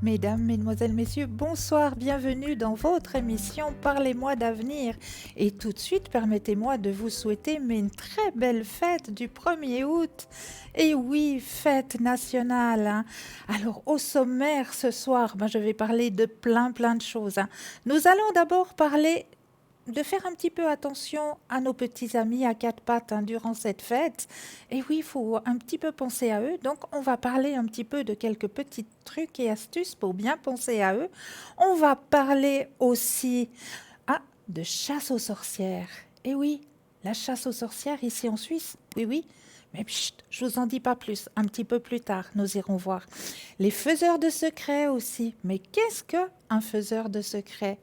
Mesdames, Mesdemoiselles, Messieurs, bonsoir, bienvenue dans votre émission Parlez-moi d'avenir. Et tout de suite, permettez-moi de vous souhaiter une très belle fête du 1er août. Et oui, fête nationale, hein. Alors, au sommaire ce soir, je vais parler de plein de choses, hein. Nous allons d'abord parler de faire un petit peu attention à nos petits amis à quatre pattes, hein, durant cette fête. Et oui, il faut un petit peu penser à eux. Donc, on va parler un petit peu de quelques petits trucs et astuces pour bien penser à eux. On va parler aussi de chasse aux sorcières. Et oui, la chasse aux sorcières ici en Suisse, oui, oui. Mais chut, je vous en dis pas plus. Un petit peu plus tard, nous irons voir. Les faiseurs de secrets aussi. Mais qu'est-ce qu'un faiseur de secrets?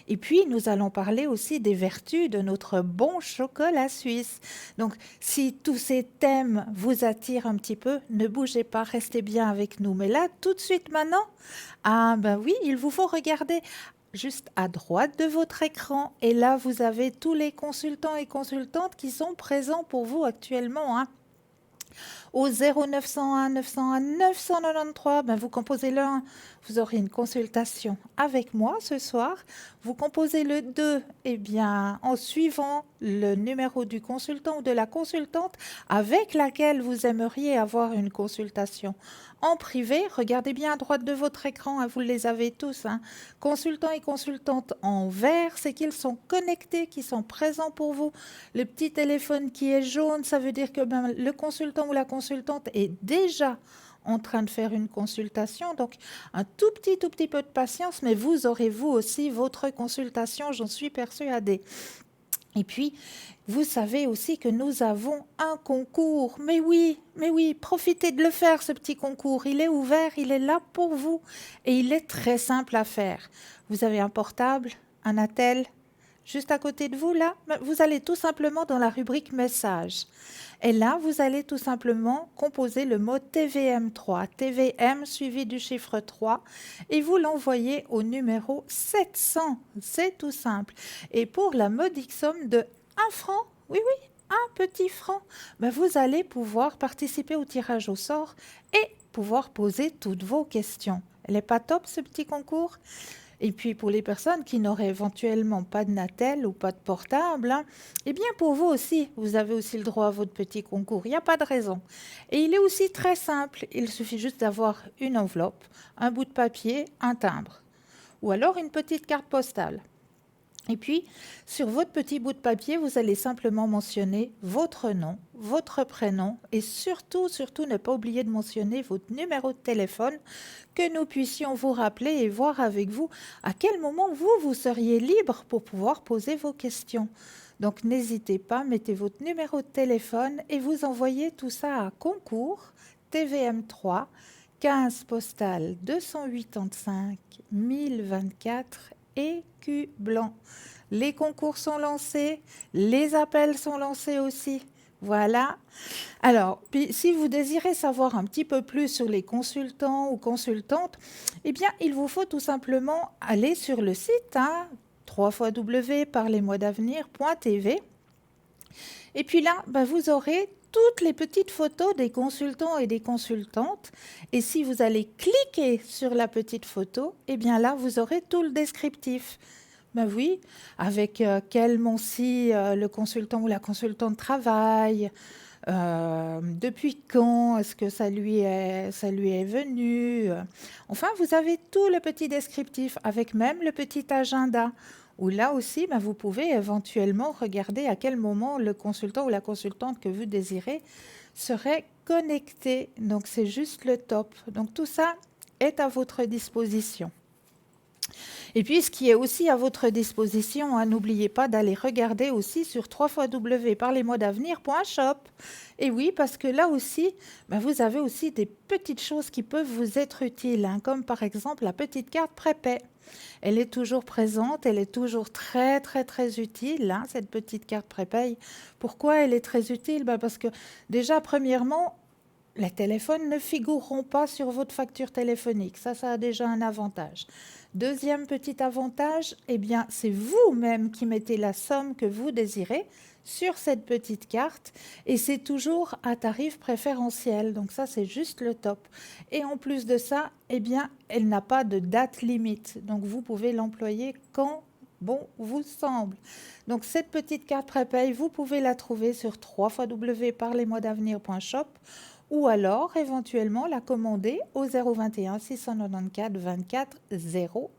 Et puis, nous allons parler aussi des vertus de notre bon chocolat suisse. Donc, si tous ces thèmes vous attirent un petit peu, ne bougez pas, restez bien avec nous. Mais là, tout de suite maintenant, oui, il vous faut regarder juste à droite de votre écran. Et là, vous avez tous les consultants et consultantes qui sont présents pour vous actuellement, hein. Au 0901 901 993, vous composez le 1, vous aurez une consultation avec moi ce soir. Vous composez le 2, en suivant le numéro du consultant ou de la consultante avec laquelle vous aimeriez avoir une consultation en privé. Regardez bien à droite de votre écran, hein, vous les avez tous, hein. Consultants et consultantes en vert, c'est qu'ils sont connectés, qu'ils sont présents pour vous. Le petit téléphone qui est jaune, ça veut dire que le consultant ou la consultante est déjà en train de faire une consultation. Donc, un tout petit peu de patience, mais vous aurez vous aussi votre consultation, j'en suis persuadée. Et puis, vous savez aussi que nous avons un concours. Mais oui, profitez de le faire, ce petit concours. Il est ouvert, il est là pour vous. Et il est très simple à faire. Vous avez un portable, un attel, juste à côté de vous, là, vous allez tout simplement dans la rubrique messages. Et là, vous allez tout simplement composer le mot TVM3, TVM suivi du chiffre 3, et vous l'envoyez au numéro 700. C'est tout simple. Et pour la modique somme de 1 franc, oui, un petit franc, vous allez pouvoir participer au tirage au sort et pouvoir poser toutes vos questions. Elle n'est pas top, ce petit concours? Et puis pour les personnes qui n'auraient éventuellement pas de Natel ou pas de portable, hein, pour vous aussi, vous avez aussi le droit à votre petit concours. Il n'y a pas de raison. Et il est aussi très simple. Il suffit juste d'avoir une enveloppe, un bout de papier, un timbre ou alors une petite carte postale. Et puis, sur votre petit bout de papier, vous allez simplement mentionner votre nom, votre prénom et surtout, ne pas oublier de mentionner votre numéro de téléphone, que nous puissions vous rappeler et voir avec vous à quel moment vous seriez libre pour pouvoir poser vos questions. Donc, n'hésitez pas, mettez votre numéro de téléphone et vous envoyez tout ça à concours TVM3 15 postal 285 1024 écus blancs. Les concours sont lancés, les appels sont lancés aussi. Voilà. Alors, puis, si vous désirez savoir un petit peu plus sur les consultants ou consultantes, il vous faut tout simplement aller sur le site, hein, www.parlezmoi-d'avenir.tv. Et puis là, vous aurez toutes les petites photos des consultants et des consultantes. Et si vous allez cliquer sur la petite photo, là, vous aurez tout le descriptif. Oui, avec quel Monsi le consultant ou la consultante travaille, depuis quand est-ce que ça lui est venu. Enfin, vous avez tout le petit descriptif avec même le petit agenda où là aussi, vous pouvez éventuellement regarder à quel moment le consultant ou la consultante que vous désirez serait connecté. Donc, c'est juste le top. Donc, tout ça est à votre disposition. Et puis, ce qui est aussi à votre disposition, hein, n'oubliez pas d'aller regarder aussi sur www.parlezmoi-d'avenir.shop. Et oui, parce que là aussi, vous avez aussi des petites choses qui peuvent vous être utiles, hein, comme par exemple la petite carte prépay. Elle est toujours présente, elle est toujours très utile, hein, cette petite carte prépay. Pourquoi elle est très utile? Parce que déjà, premièrement, les téléphones ne figureront pas sur votre facture téléphonique. Ça a déjà un avantage. Deuxième petit avantage, eh bien, c'est vous-même qui mettez la somme que vous désirez sur cette petite carte et c'est toujours à tarif préférentiel. Donc ça, c'est juste le top. Et en plus de ça, eh bien, elle n'a pas de date limite. Donc vous pouvez l'employer quand bon vous semble. Donc cette petite carte prépaye, vous pouvez la trouver sur www.parlesmoisdavenir.shop ou alors éventuellement la commander au 021 694 24 00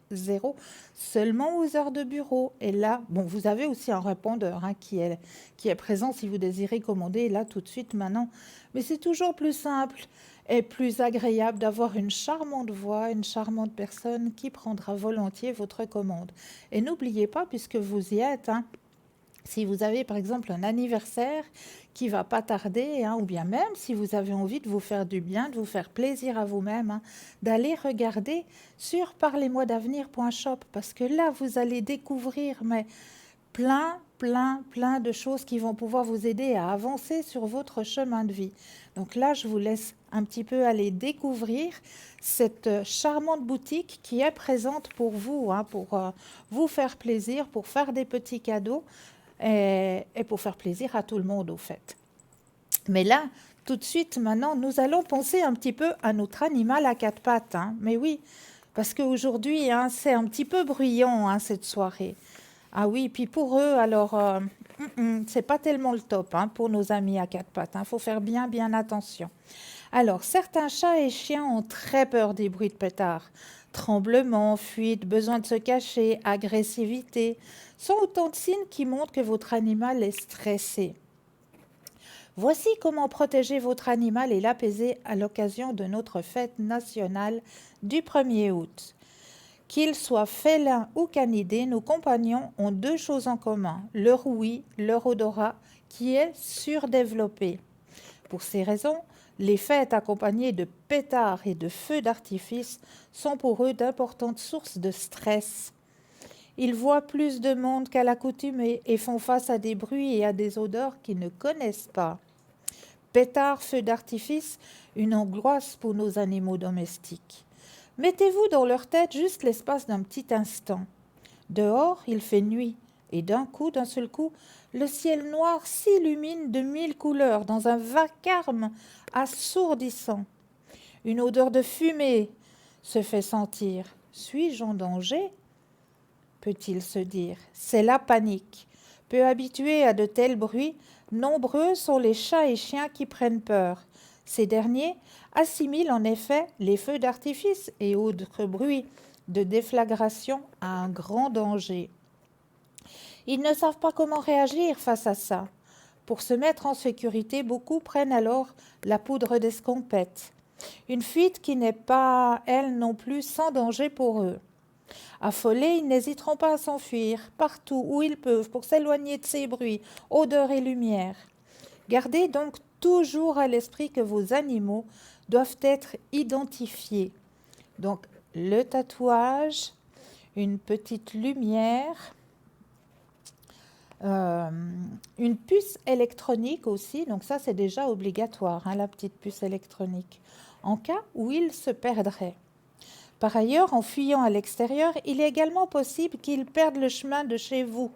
seulement aux heures de bureau. Et là, bon, vous avez aussi un répondeur qui est présent si vous désirez commander là tout de suite maintenant. Mais c'est toujours plus simple et plus agréable d'avoir une charmante voix, une charmante personne qui prendra volontiers votre commande. Et n'oubliez pas, puisque vous y êtes, si vous avez par exemple un anniversaire qui va pas tarder, ou bien même si vous avez envie de vous faire du bien, de vous faire plaisir à vous-même, d'aller regarder sur parlesmoisdavenir.shop parce que là, vous allez découvrir plein de choses qui vont pouvoir vous aider à avancer sur votre chemin de vie. Donc là, je vous laisse un petit peu aller découvrir cette charmante boutique qui est présente pour vous, pour vous faire plaisir, pour faire des petits cadeaux et pour faire plaisir à tout le monde au fait. Mais là, tout de suite, maintenant, nous allons penser un petit peu à notre animal à quatre pattes. Mais oui, parce qu'aujourd'hui, c'est un petit peu bruyant cette soirée. Ah oui, puis pour eux, alors, c'est pas tellement le top pour nos amis à quatre pattes. Faut faire bien attention. Alors, certains chats et chiens ont très peur des bruits de pétards. Tremblements, fuite, besoin de se cacher, agressivité sont autant de signes qui montrent que votre animal est stressé. Voici comment protéger votre animal et l'apaiser à l'occasion de notre fête nationale du 1er août. Qu'ils soient félins ou canidés, nos compagnons ont deux choses en commun, leur ouïe, leur odorat, qui est surdéveloppé. Pour ces raisons, les fêtes accompagnées de pétards et de feux d'artifice sont pour eux d'importantes sources de stress. Ils voient plus de monde qu'à l'accoutumée et font face à des bruits et à des odeurs qu'ils ne connaissent pas. Pétards, feux d'artifice, une angoisse pour nos animaux domestiques. Mettez-vous dans leur tête juste l'espace d'un petit instant. Dehors, il fait nuit, et d'un seul coup, le ciel noir s'illumine de 1000 couleurs dans un vacarme assourdissant. Une odeur de fumée se fait sentir. Suis-je en danger ? Peut-il se dire. C'est la panique. Peu habitués à de tels bruits, nombreux sont les chats et chiens qui prennent peur. Ces derniers assimilent en effet les feux d'artifice et autres bruits de déflagration à un grand danger. Ils ne savent pas comment réagir face à ça. Pour se mettre en sécurité, beaucoup prennent alors la poudre d'escampette. Une fuite qui n'est pas, elle non plus, sans danger pour eux. Affolés, ils n'hésiteront pas à s'enfuir partout où ils peuvent pour s'éloigner de ces bruits, odeurs et lumières. Gardez donc toujours à l'esprit que vos animaux doivent être identifiés. Donc, le tatouage, une petite lumière, une puce électronique aussi, donc ça c'est déjà obligatoire, la petite puce électronique, en cas où il se perdrait. Par ailleurs, en fuyant à l'extérieur, il est également possible qu'il perde le chemin de chez vous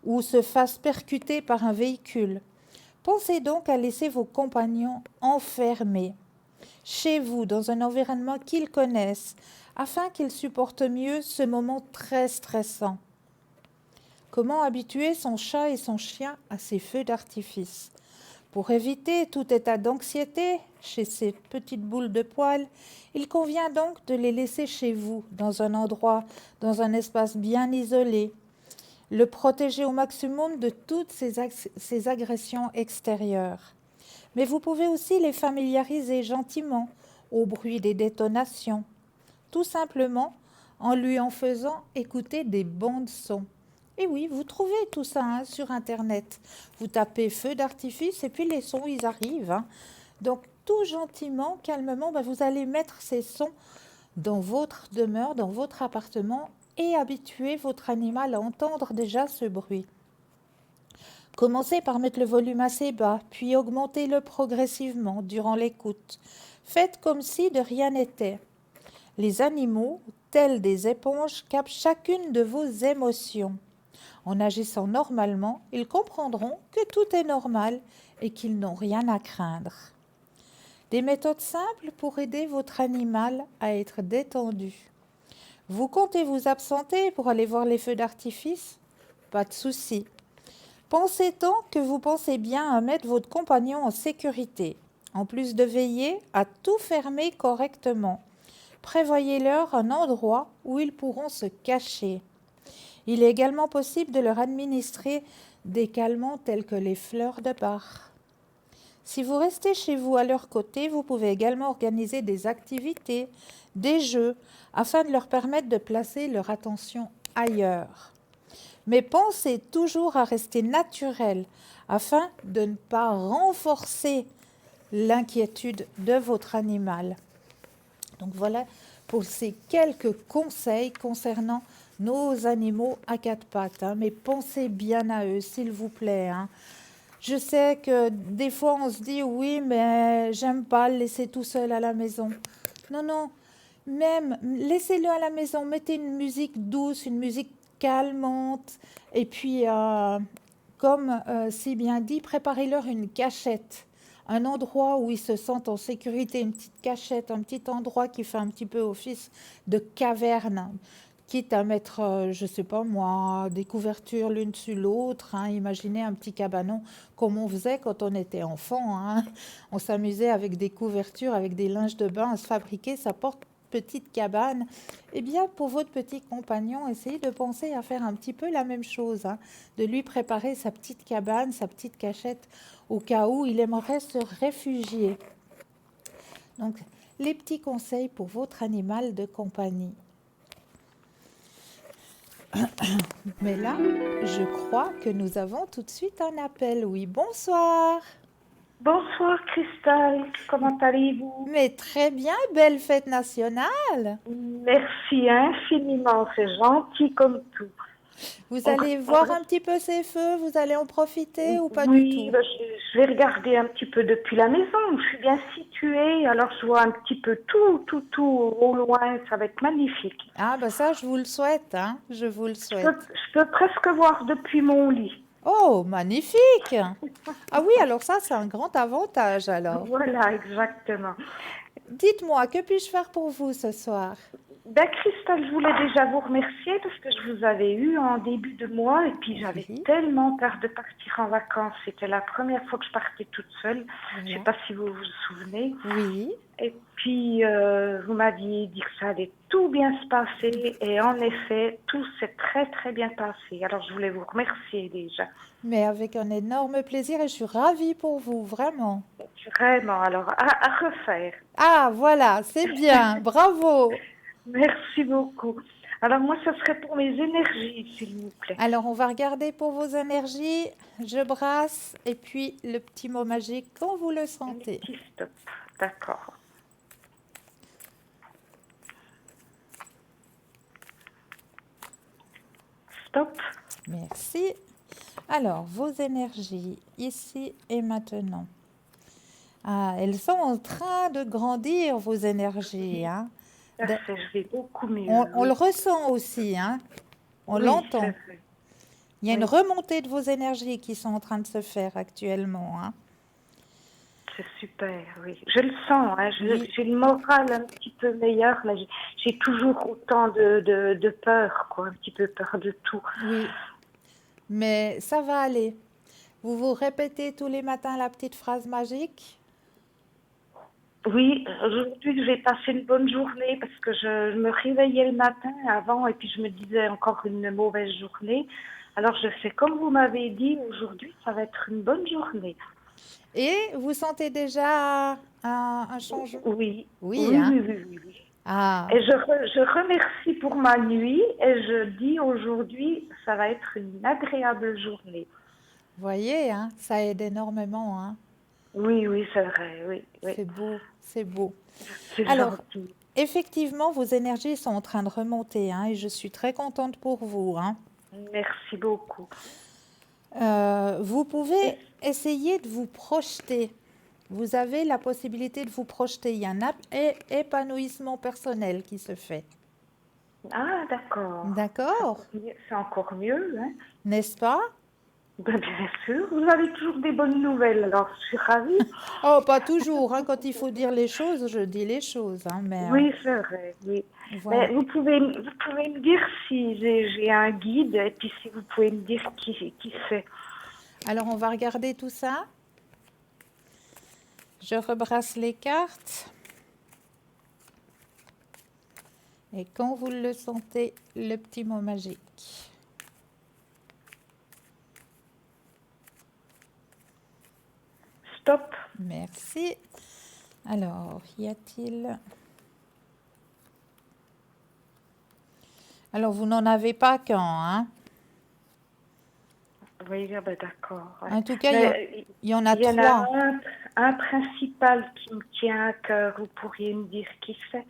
ou se fasse percuter par un véhicule. Pensez donc à laisser vos compagnons enfermés chez vous dans un environnement qu'ils connaissent afin qu'ils supportent mieux ce moment très stressant. Comment habituer son chat et son chien à ces feux d'artifice ? Pour éviter tout état d'anxiété chez ces petites boules de poils, il convient donc de les laisser chez vous, dans un endroit, dans un espace bien isolé. Le protéger au maximum de toutes ces agressions extérieures. Mais vous pouvez aussi les familiariser gentiment au bruit des détonations, tout simplement en lui en faisant écouter des bandes sons. Et oui, vous trouvez tout ça sur Internet. Vous tapez feu d'artifice et puis les sons, ils arrivent. Donc, tout gentiment, calmement, vous allez mettre ces sons dans votre demeure, dans votre appartement et habituer votre animal à entendre déjà ce bruit. Commencez par mettre le volume assez bas, puis augmentez-le progressivement durant l'écoute. Faites comme si de rien n'était. Les animaux, tels des éponges, captent chacune de vos émotions. En agissant normalement, ils comprendront que tout est normal et qu'ils n'ont rien à craindre. Des méthodes simples pour aider votre animal à être détendu. Vous comptez vous absenter pour aller voir les feux d'artifice? Pas de souci. Pensez tant que vous pensez bien à mettre votre compagnon en sécurité, en plus de veiller à tout fermer correctement. Prévoyez-leur un endroit où ils pourront se cacher. Il est également possible de leur administrer des calmants tels que les fleurs de Bach. Si vous restez chez vous à leur côté, vous pouvez également organiser des activités, des jeux, afin de leur permettre de placer leur attention ailleurs. Mais pensez toujours à rester naturel afin de ne pas renforcer l'inquiétude de votre animal. Donc voilà pour ces quelques conseils concernant nos animaux à quatre pattes. Mais pensez bien à eux, s'il vous plaît. Je sais que des fois on se dit oui, mais j'aime pas le laisser tout seul à la maison. Non, non, même laissez-le à la maison, mettez une musique douce, une musique calmante, et puis, comme si bien dit, préparez-leur une cachette, un endroit où ils se sentent en sécurité, une petite cachette, un petit endroit qui fait un petit peu office de caverne, quitte à mettre, je ne sais pas moi, des couvertures l'une sur l'autre. Imaginez un petit cabanon comme on faisait quand on était enfant. On s'amusait avec des couvertures, avec des linges de bain à se fabriquer sa petite cabane. Eh bien, pour votre petit compagnon, essayez de penser à faire un petit peu la même chose, de lui préparer sa petite cabane, sa petite cachette, au cas où il aimerait se réfugier. Donc, les petits conseils pour votre animal de compagnie. Mais là, je crois que nous avons tout de suite un appel. Oui, bonsoir. Bonsoir Christelle, comment allez-vous? Mais très bien, belle fête nationale. Merci infiniment, c'est gentil comme tout. Vous allez voir un petit peu ces feux, vous allez en profiter ou pas du Oui, tout? je vais regarder un petit peu depuis la maison. Je suis bien située, alors je vois un petit peu tout au loin. Ça va être magnifique. Ah, bah ça, je vous le souhaite, je vous le souhaite. Je peux presque voir depuis mon lit. Oh, magnifique! Ah oui, alors ça, c'est un grand avantage alors. Voilà, exactement. Dites-moi, que puis-je faire pour vous ce soir? Ben, Christelle, je voulais déjà vous remercier parce que je vous avais eu en début de mois et puis j'avais Oui. tellement peur de partir en vacances. C'était la première fois que je partais toute seule. Je ne sais pas si vous vous souvenez. Oui. Et puis, vous m'aviez dit que ça allait tout bien se passer et en effet, tout s'est très bien passé. Alors, je voulais vous remercier déjà. Mais avec un énorme plaisir et je suis ravie pour vous, vraiment. Vraiment, alors, à refaire. Ah, voilà, c'est bien, bravo. Merci beaucoup. Alors, moi, ce serait pour mes énergies, s'il vous plaît. Alors, on va regarder pour vos énergies. Je brasse et puis le petit mot magique quand vous le sentez. Petit stop, d'accord. Stop. Merci. Alors, vos énergies, ici et maintenant. Ah, elles sont en train de grandir, vos énergies. Parfait, je vais beaucoup mieux. On le ressent aussi, on Oui, l'entend. c'est vrai. Il y a une Oui. remontée de vos énergies qui sont en train de se faire actuellement. C'est super, oui. Je le sens, Oui. j'ai le moral un petit peu meilleur, mais j'ai toujours autant de peur, quoi, un petit peu peur de tout. Oui, mais ça va aller. Vous vous répétez tous les matins la petite phrase magique? Oui, aujourd'hui j'ai passé une bonne journée parce que je me réveillais le matin avant et puis je me disais encore une mauvaise journée. Alors je fais comme vous m'avez dit, aujourd'hui ça va être une bonne journée. Et vous sentez déjà un changement? Oui, Oui, oui. Ah, Et je remercie pour ma nuit et je dis aujourd'hui, ça va être une agréable journée. voyez, ça aide énormément. Oui, c'est vrai, oui. C'est beau, c'est beau. C'est Alors, gentil. effectivement, vos énergies sont en train de remonter, et je suis très contente pour vous. Merci beaucoup. Vous Et- pouvez essayer de vous projeter. Vous avez la possibilité de vous projeter. Il y a un épanouissement personnel qui se fait. Ah, d'accord. D'accord? C'est encore mieux, hein? N'est-ce pas? Ben, bien sûr, vous avez toujours des bonnes nouvelles, alors je suis ravie. Oh, pas toujours, hein. Quand il faut dire les choses, je dis les choses, hein, mais Oui, c'est vrai, oui. Mais voilà. vous pouvez me dire si j'ai un guide et puis si vous pouvez me dire qui c'est. Alors, on va regarder tout ça. Je rebrasse les cartes. Et quand vous le sentez, le petit mot magique. Stop. Merci. Alors, y a-t-il... Alors, vous n'en avez pas qu'un, hein? Oui, ah ben d'accord. Ouais. En tout cas, Mais il y en a il y en a 3. un principal qui me tient à cœur. Vous pourriez me dire qui c'est?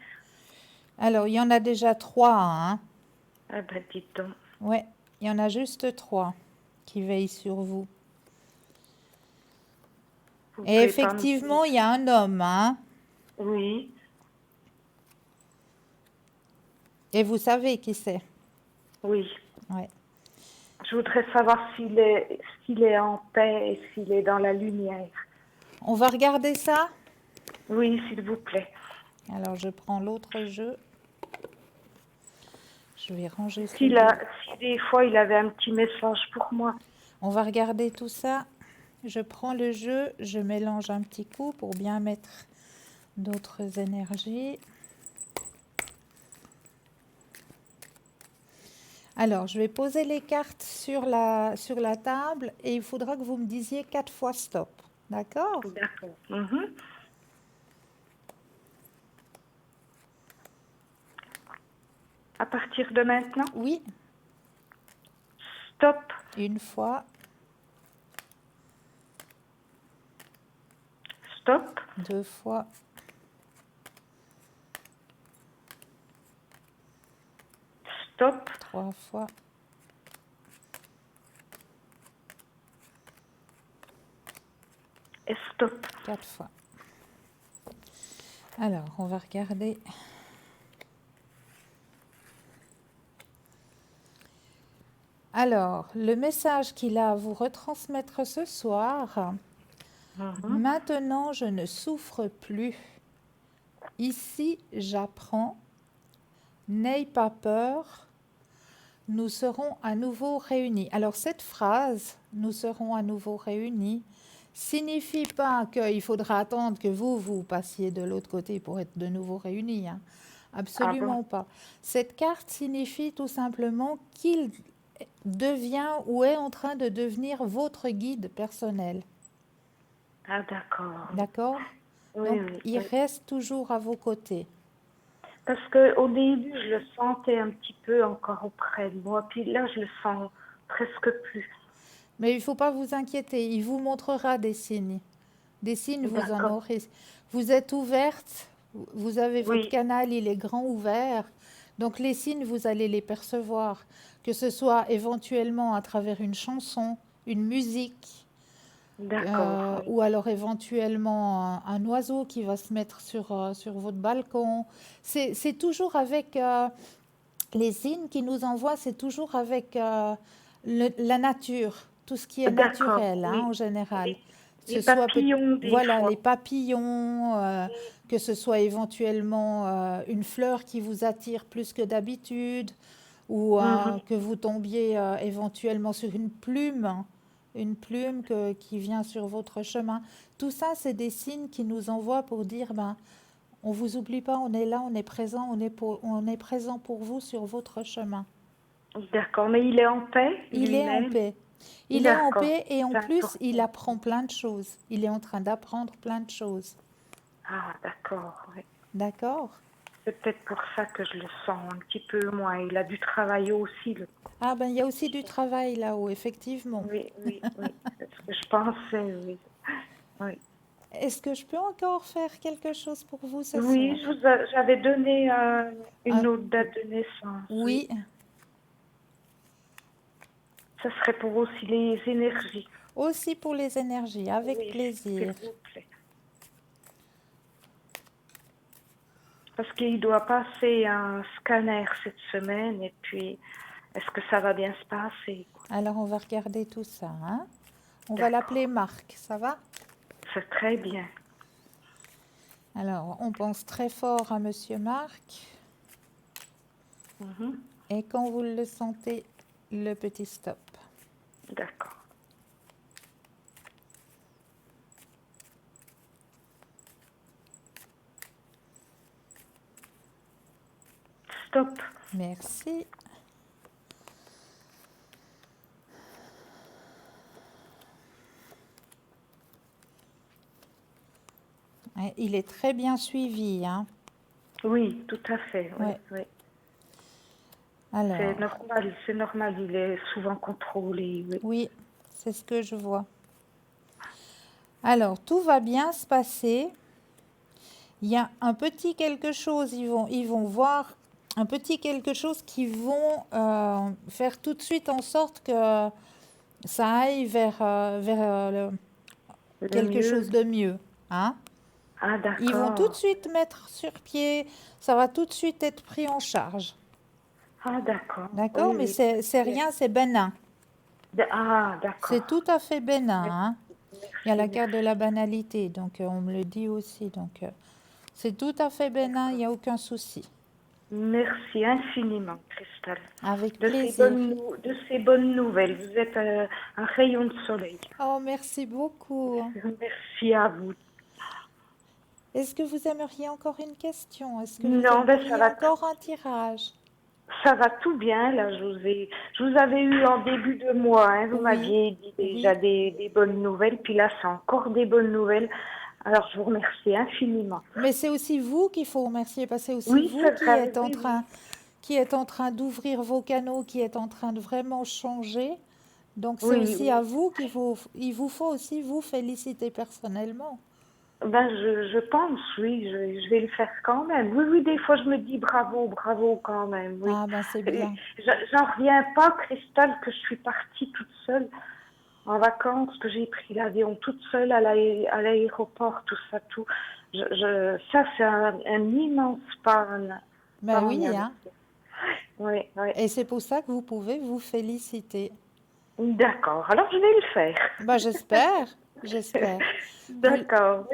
Alors, il y en a déjà 3, hein? Ah ben dites donc. Ouais, il y en a juste 3 qui veillent sur vous. Vous Et pouvez pas me dire. effectivement, il y a un homme, hein? Oui, Et vous savez qui c'est. oui. Ouais. Je voudrais savoir s'il est en paix et s'il est dans la lumière. On va regarder ça. Oui, s'il vous plaît. Alors, je prends l'autre jeu. Je vais ranger S'il celui. si des fois il avait un petit message pour moi. On va regarder tout ça. Je prends le jeu, je mélange un petit coup pour bien mettre d'autres énergies. Alors, je vais poser les cartes sur la table et il faudra que vous me disiez 4 fois stop. D'accord? D'accord. Mhm. À partir de maintenant, Oui, stop, une fois, stop, 2 fois, stop, 3 fois, et stop. 4 fois. Alors, on va regarder. Alors, le message qu'il a à vous retransmettre ce soir. Mhm. Maintenant, je ne souffre plus. Ici, j'apprends. N'aie pas peur. Nous serons à nouveau réunis. Alors, cette phrase, nous serons à nouveau réunis, signifie pas qu'il faudra attendre que vous passiez de l'autre côté pour être de nouveau réunis, hein. Ah bon? Absolument pas. Cette carte signifie tout simplement qu'il devient ou est en train de devenir votre guide personnel. Ah d'accord. D'accord? Oui, Donc, oui, il oui. reste toujours à vos côtés. Parce que au début, je le sentais un petit peu encore auprès de moi, puis là, je le sens presque plus. Mais il ne faut pas vous inquiéter, il vous montrera des signes. Des signes, vous en D'accord. aurez. Vous êtes ouverte, vous avez votre Oui, canal, il est grand ouvert. Donc les signes, vous allez les percevoir, que ce soit éventuellement à travers une chanson, une musique, d'accord. Oui. ou alors éventuellement un oiseau qui va se mettre sur votre balcon. C'est toujours avec les signes qui nous envoient, c'est toujours avec la nature, tout ce qui est D'accord, naturel, hein, oui. en général. Les, Ce les soit papillons, des voilà les fois. papillons, que ce soit éventuellement une fleur qui vous attire plus que d'habitude, ou Mhm. que vous tombiez éventuellement sur une plume qui vient sur votre chemin. Tout ça, c'est des signes qui nous envoient pour dire, ben, on vous oublie pas, on est là, on est présent, on est présent pour vous sur votre chemin. D'accord, mais il est en paix Il est en lui-même. paix. Il est en D'accord, paix et en c'est plus, il important. apprend plein de choses. Il est en train d'apprendre plein de choses. Ah, d'accord, oui. D'accord? C'est peut-être pour ça que je le sens un petit peu moins. Il a du travail aussi, le... Ah ben, il y a aussi du travail là-haut, effectivement. Oui, oui, oui. C'est ce que je pensais, oui. Oui, Est-ce que je peux encore faire quelque chose pour vous ce soir? oui j'avais donné une Ah, autre date de naissance, oui. oui, Ça serait pour aussi les énergies. Aussi pour les énergies, avec Oui, s'il plaisir. vous plaît. Parce qu'il doit passer un scanner cette semaine et puis est-ce que ça va bien se passer, quoi. Alors, on va regarder tout ça, hein. On va l'appeler D'accord, Marc, ça va? c'est très bien. Alors, on pense très fort à Monsieur Marc. Mhm. Et quand vous le sentez, le petit stop. D'accord. Stop. Merci. Et il est très bien suivi, hein. Oui, tout à fait. Oui, Ouais. oui. Alors, C'est normal, il est souvent contrôlé. Oui. oui, c'est ce que je vois. Alors, tout va bien se passer. Il y a un petit quelque chose, ils vont voir un petit quelque chose qui vont faire tout de suite en sorte que ça aille vers Le quelque chose mieux. de mieux, hein. Ah, Ils vont tout de d'accord. suite mettre sur pied, ça va tout de suite être pris en charge. Ah, d'accord. D'accord? Oui, Mais oui. c'est rien, c'est bénin. Ah, C'est d'accord. tout à fait bénin, Merci, hein. Il y a la carte de merci. la banalité, donc on me le dit aussi. Donc c'est tout à fait bénin, il D'accord. n'y a aucun souci. Merci infiniment, Christelle, Avec plaisir. de ces bonnes nouvelles. Vous êtes un rayon de soleil. Oh, merci beaucoup. Merci à vous. Est-ce que vous aimeriez encore une question? Est-ce que vous Non, ben aimeriez encore un tirage? ça va tout bien. Là, je vous avais eu en début de mois. Hein, vous Oui, m'aviez dit déjà oui. des bonnes nouvelles. Puis là, c'est encore des bonnes nouvelles. Alors, je vous remercie infiniment. Mais c'est aussi vous qu'il faut remercier, parce que c'est aussi Oui, vous c'est vrai. Oui, oui. qui êtes en train d'ouvrir vos canaux, qui êtes en train de vraiment changer. Donc c'est Oui, aussi à oui. vous il vous faut aussi vous féliciter personnellement. Ben, je pense, oui, je vais le faire quand même. Oui, oui, des fois, je me dis bravo, bravo quand même, oui. Ah ben c'est Et bien. j'en reviens pas, Christelle, que je suis partie toute seule en vacances, que j'ai pris l'avion toute seule à l'aéroport, tout ça, tout. Ça, c'est un immense pas Ben en oui, avant. hein. Oui, oui. Et c'est pour ça que vous pouvez vous féliciter. D'accord, alors je vais le Ben faire. j'espère, j'espère. Vous... D'accord.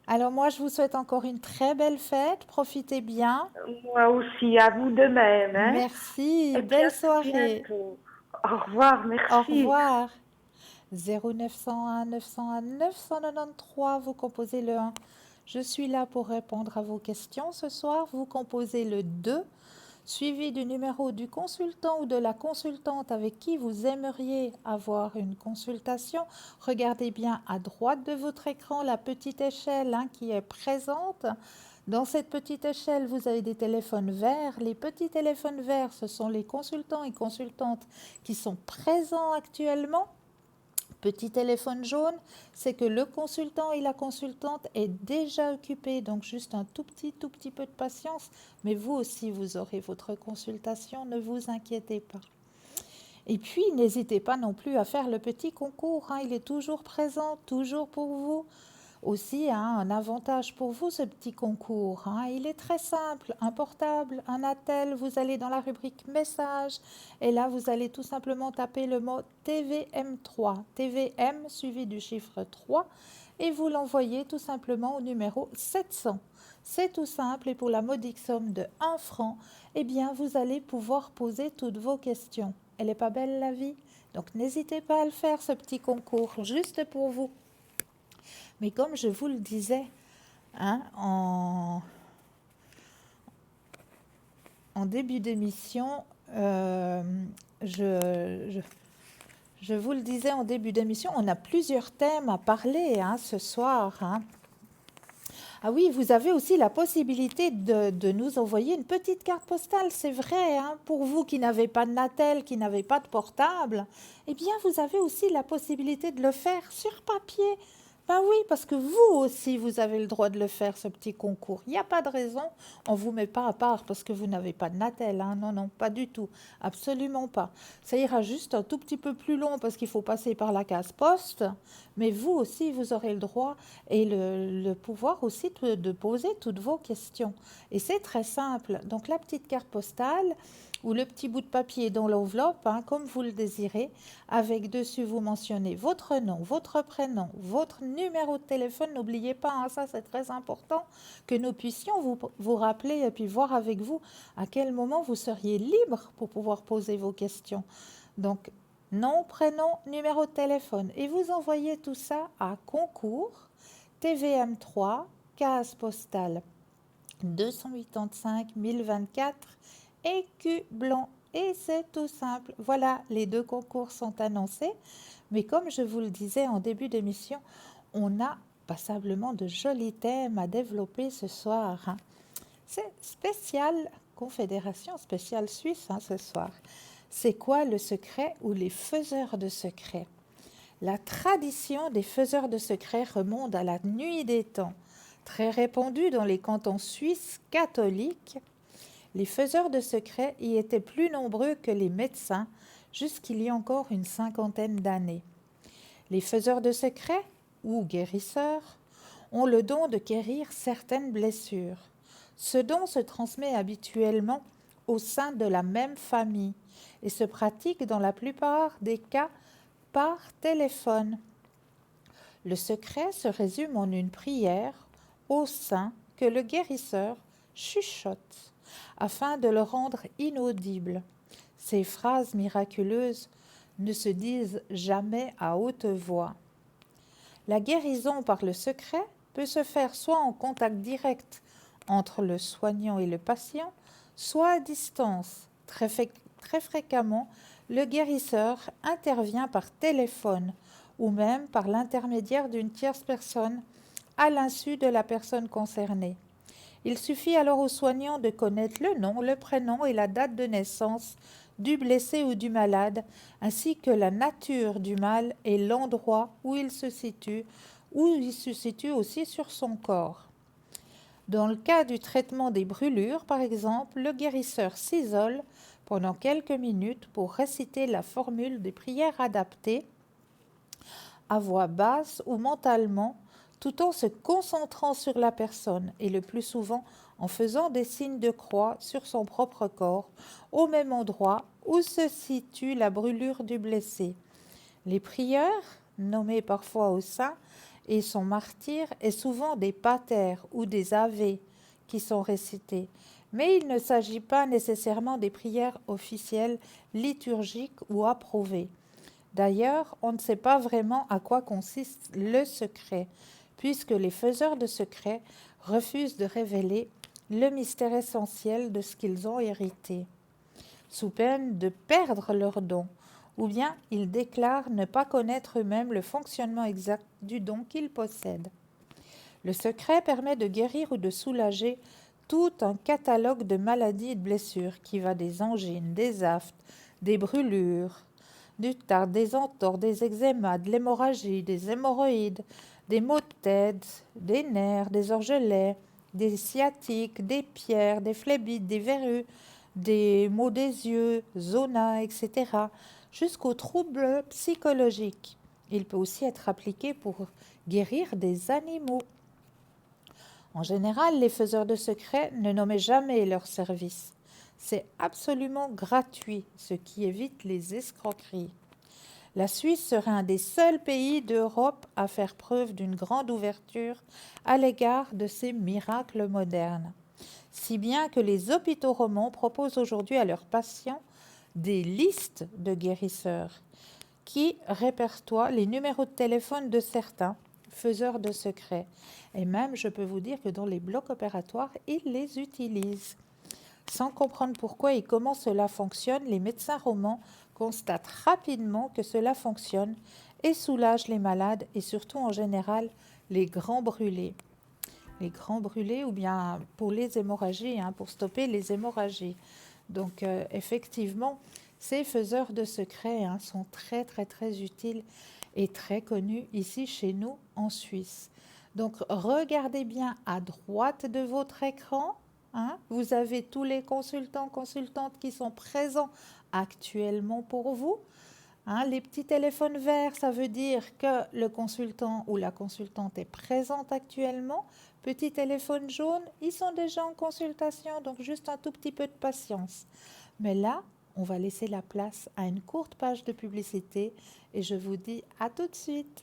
Alors moi je vous souhaite encore une très belle fête, profitez bien. Moi aussi, à vous de même, hein. Merci, Et puis belle à tout soirée. bientôt. Au revoir, Au merci. revoir. 0901 901 993, vous composez le 1. Je suis là pour répondre à vos questions ce soir. Vous composez le 2, suivi du numéro du consultant ou de la consultante avec qui vous aimeriez avoir une consultation. Regardez bien à droite de votre écran la petite échelle qui est présente. Dans cette petite échelle, vous avez des téléphones verts. Les petits téléphones verts, ce sont les consultants et consultantes qui sont présents actuellement. Petit téléphone jaune, c'est que le consultant et la consultante est déjà occupé, donc juste un tout petit peu de patience, mais vous aussi, vous aurez votre consultation, ne vous inquiétez pas. Et puis, n'hésitez pas non plus à faire le petit concours, il est toujours présent, toujours pour vous. Aussi, un avantage pour vous, ce petit concours. Il est très simple, un portable, un attel, vous allez dans la rubrique messages et là, vous allez tout simplement taper le mot TVM3, TVM suivi du chiffre 3 et vous l'envoyez tout simplement au numéro 700. C'est tout simple et pour la modique somme de 1 franc, eh bien, vous allez pouvoir poser toutes vos questions. Elle n'est pas belle la vie? Donc n'hésitez pas à le faire, ce petit concours, juste pour vous. Mais comme je vous le disais, en début d'émission, je vous le disais en début d'émission, on a plusieurs thèmes à parler ce soir. Ah oui, vous avez aussi la possibilité de nous envoyer une petite carte postale, c'est vrai. Pour vous qui n'avez pas de Natel, qui n'avez pas de portable, eh bien, vous avez aussi la possibilité de le faire sur papier. Ben oui, parce que vous aussi, vous avez le droit de le faire, ce petit concours. Il n'y a pas de raison, on ne vous met pas à part parce que vous n'avez pas de Natel, hein. Non, non, pas du tout, absolument pas. Ça ira juste un tout petit peu plus long parce qu'il faut passer par la case poste, mais vous aussi, vous aurez le droit et le pouvoir aussi de poser toutes vos questions. Et c'est très simple. Donc la petite carte postale ou le petit bout de papier dans l'enveloppe, hein, comme vous le désirez, avec dessus vous mentionnez votre nom, votre prénom, votre numéro de téléphone. N'oubliez pas, hein, ça c'est très important, que nous puissions vous rappeler et puis voir avec vous à quel moment vous seriez libre pour pouvoir poser vos questions. Donc, nom, prénom, numéro de téléphone. Et vous envoyez tout ça à concours TVM3, case postale 285 024, écu blanc. Et c'est tout simple. Voilà, les deux concours sont annoncés. Mais comme je vous le disais en début d'émission, on a passablement de jolis thèmes à développer ce soir, hein. C'est spécial, Confédération spéciale suisse, hein, ce soir. C'est quoi le secret ou les faiseurs de secrets? La tradition des faiseurs de secrets remonte à la nuit des temps. Très répandue dans les cantons suisses catholiques, les faiseurs de secrets y étaient plus nombreux que les médecins jusqu'il y a encore une cinquantaine d'années. Les faiseurs de secrets, ou guérisseurs, ont le don de guérir certaines blessures. Ce don se transmet habituellement au sein de la même famille et se pratique dans la plupart des cas par téléphone. Le secret se résume en une prière au sein que le guérisseur chuchote afin de le rendre inaudible. Ces phrases miraculeuses ne se disent jamais à haute voix. La guérison par le secret peut se faire soit en contact direct entre le soignant et le patient, soit à distance. Très fréquemment, le guérisseur intervient par téléphone ou même par l'intermédiaire d'une tierce personne à l'insu de la personne concernée. Il suffit alors au soignant de connaître le nom, le prénom et la date de naissance du blessé ou du malade, ainsi que la nature du mal et l'endroit où il se situe aussi sur son corps. Dans le cas du traitement des brûlures, par exemple, le guérisseur s'isole pendant quelques minutes pour réciter la formule des prières adaptées à voix basse ou mentalement, tout en se concentrant sur la personne et le plus souvent en faisant des signes de croix sur son propre corps, au même endroit où se situe la brûlure du blessé. Les prières, nommées parfois aux saints, et son martyr est souvent des paters ou des ave qui sont récités. Mais il ne s'agit pas nécessairement des prières officielles, liturgiques ou approuvées. D'ailleurs, on ne sait pas vraiment à quoi consiste le secret, puisque les faiseurs de secrets refusent de révéler le mystère essentiel de ce qu'ils ont hérité, sous peine de perdre leur don, ou bien ils déclarent ne pas connaître eux-mêmes le fonctionnement exact du don qu'ils possèdent. Le secret permet de guérir ou de soulager tout un catalogue de maladies et de blessures qui va des angines, des aftes, des brûlures, du tartre, des entorses, des eczémas, de l'hémorragie, des hémorroïdes, des maux de tête, des nerfs, des orgelets, des sciatiques, des pierres, des phlébites, des verrues, des maux des yeux, zona, etc., jusqu'aux troubles psychologiques. Il peut aussi être appliqué pour guérir des animaux. En général, les faiseurs de secrets ne nommaient jamais leur service. C'est absolument gratuit, ce qui évite les escroqueries. La Suisse serait un des seuls pays d'Europe à faire preuve d'une grande ouverture à l'égard de ces miracles modernes. Si bien que les hôpitaux romans proposent aujourd'hui à leurs patients des listes de guérisseurs qui répertoient les numéros de téléphone de certains faiseurs de secrets. Et même, je peux vous dire que dans les blocs opératoires, ils les utilisent. Sans comprendre pourquoi et comment cela fonctionne, les médecins romans constatent rapidement que cela fonctionne et soulage les malades et surtout en général les grands brûlés. Les grands brûlés ou bien pour les hémorragies, hein, pour stopper les hémorragies. Donc effectivement, ces faiseurs de secrets, hein, sont très très très utiles est très connu ici chez nous en Suisse. Donc regardez bien à droite de votre écran. Hein, vous avez tous les consultants, consultantes qui sont présents actuellement pour vous. Hein, les petits téléphones verts, ça veut dire que le consultant ou la consultante est présente actuellement. Petits téléphones jaunes, ils sont déjà en consultation, donc juste un tout petit peu de patience. Mais là, on va laisser la place à une courte page de publicité et je vous dis à tout de suite.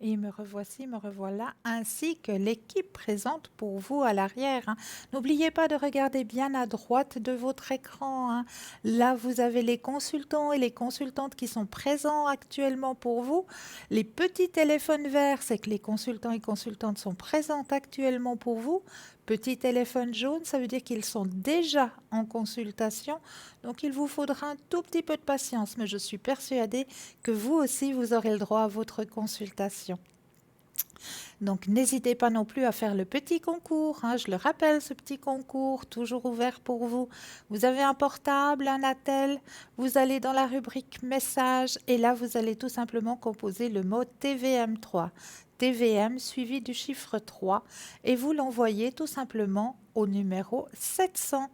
Et me revoici, me revoilà, ainsi que l'équipe présente pour vous à l'arrière. Hein. N'oubliez pas de regarder bien à droite de votre écran. Hein. Là, vous avez les consultants et les consultantes qui sont présents actuellement pour vous. Les petits téléphones verts, c'est que les consultants et consultantes sont présents actuellement pour vous. Petit téléphone jaune, ça veut dire qu'ils sont déjà en consultation. Donc, il vous faudra un tout petit peu de patience, mais je suis persuadée que vous aussi, vous aurez le droit à votre consultation. Donc, n'hésitez pas non plus à faire le petit concours. Hein, je le rappelle, ce petit concours, toujours ouvert pour vous. Vous avez un portable, un attel, vous allez dans la rubrique messages et là, vous allez tout simplement composer le mot TVM3. TVM suivi du chiffre 3 et vous l'envoyez tout simplement au numéro 700.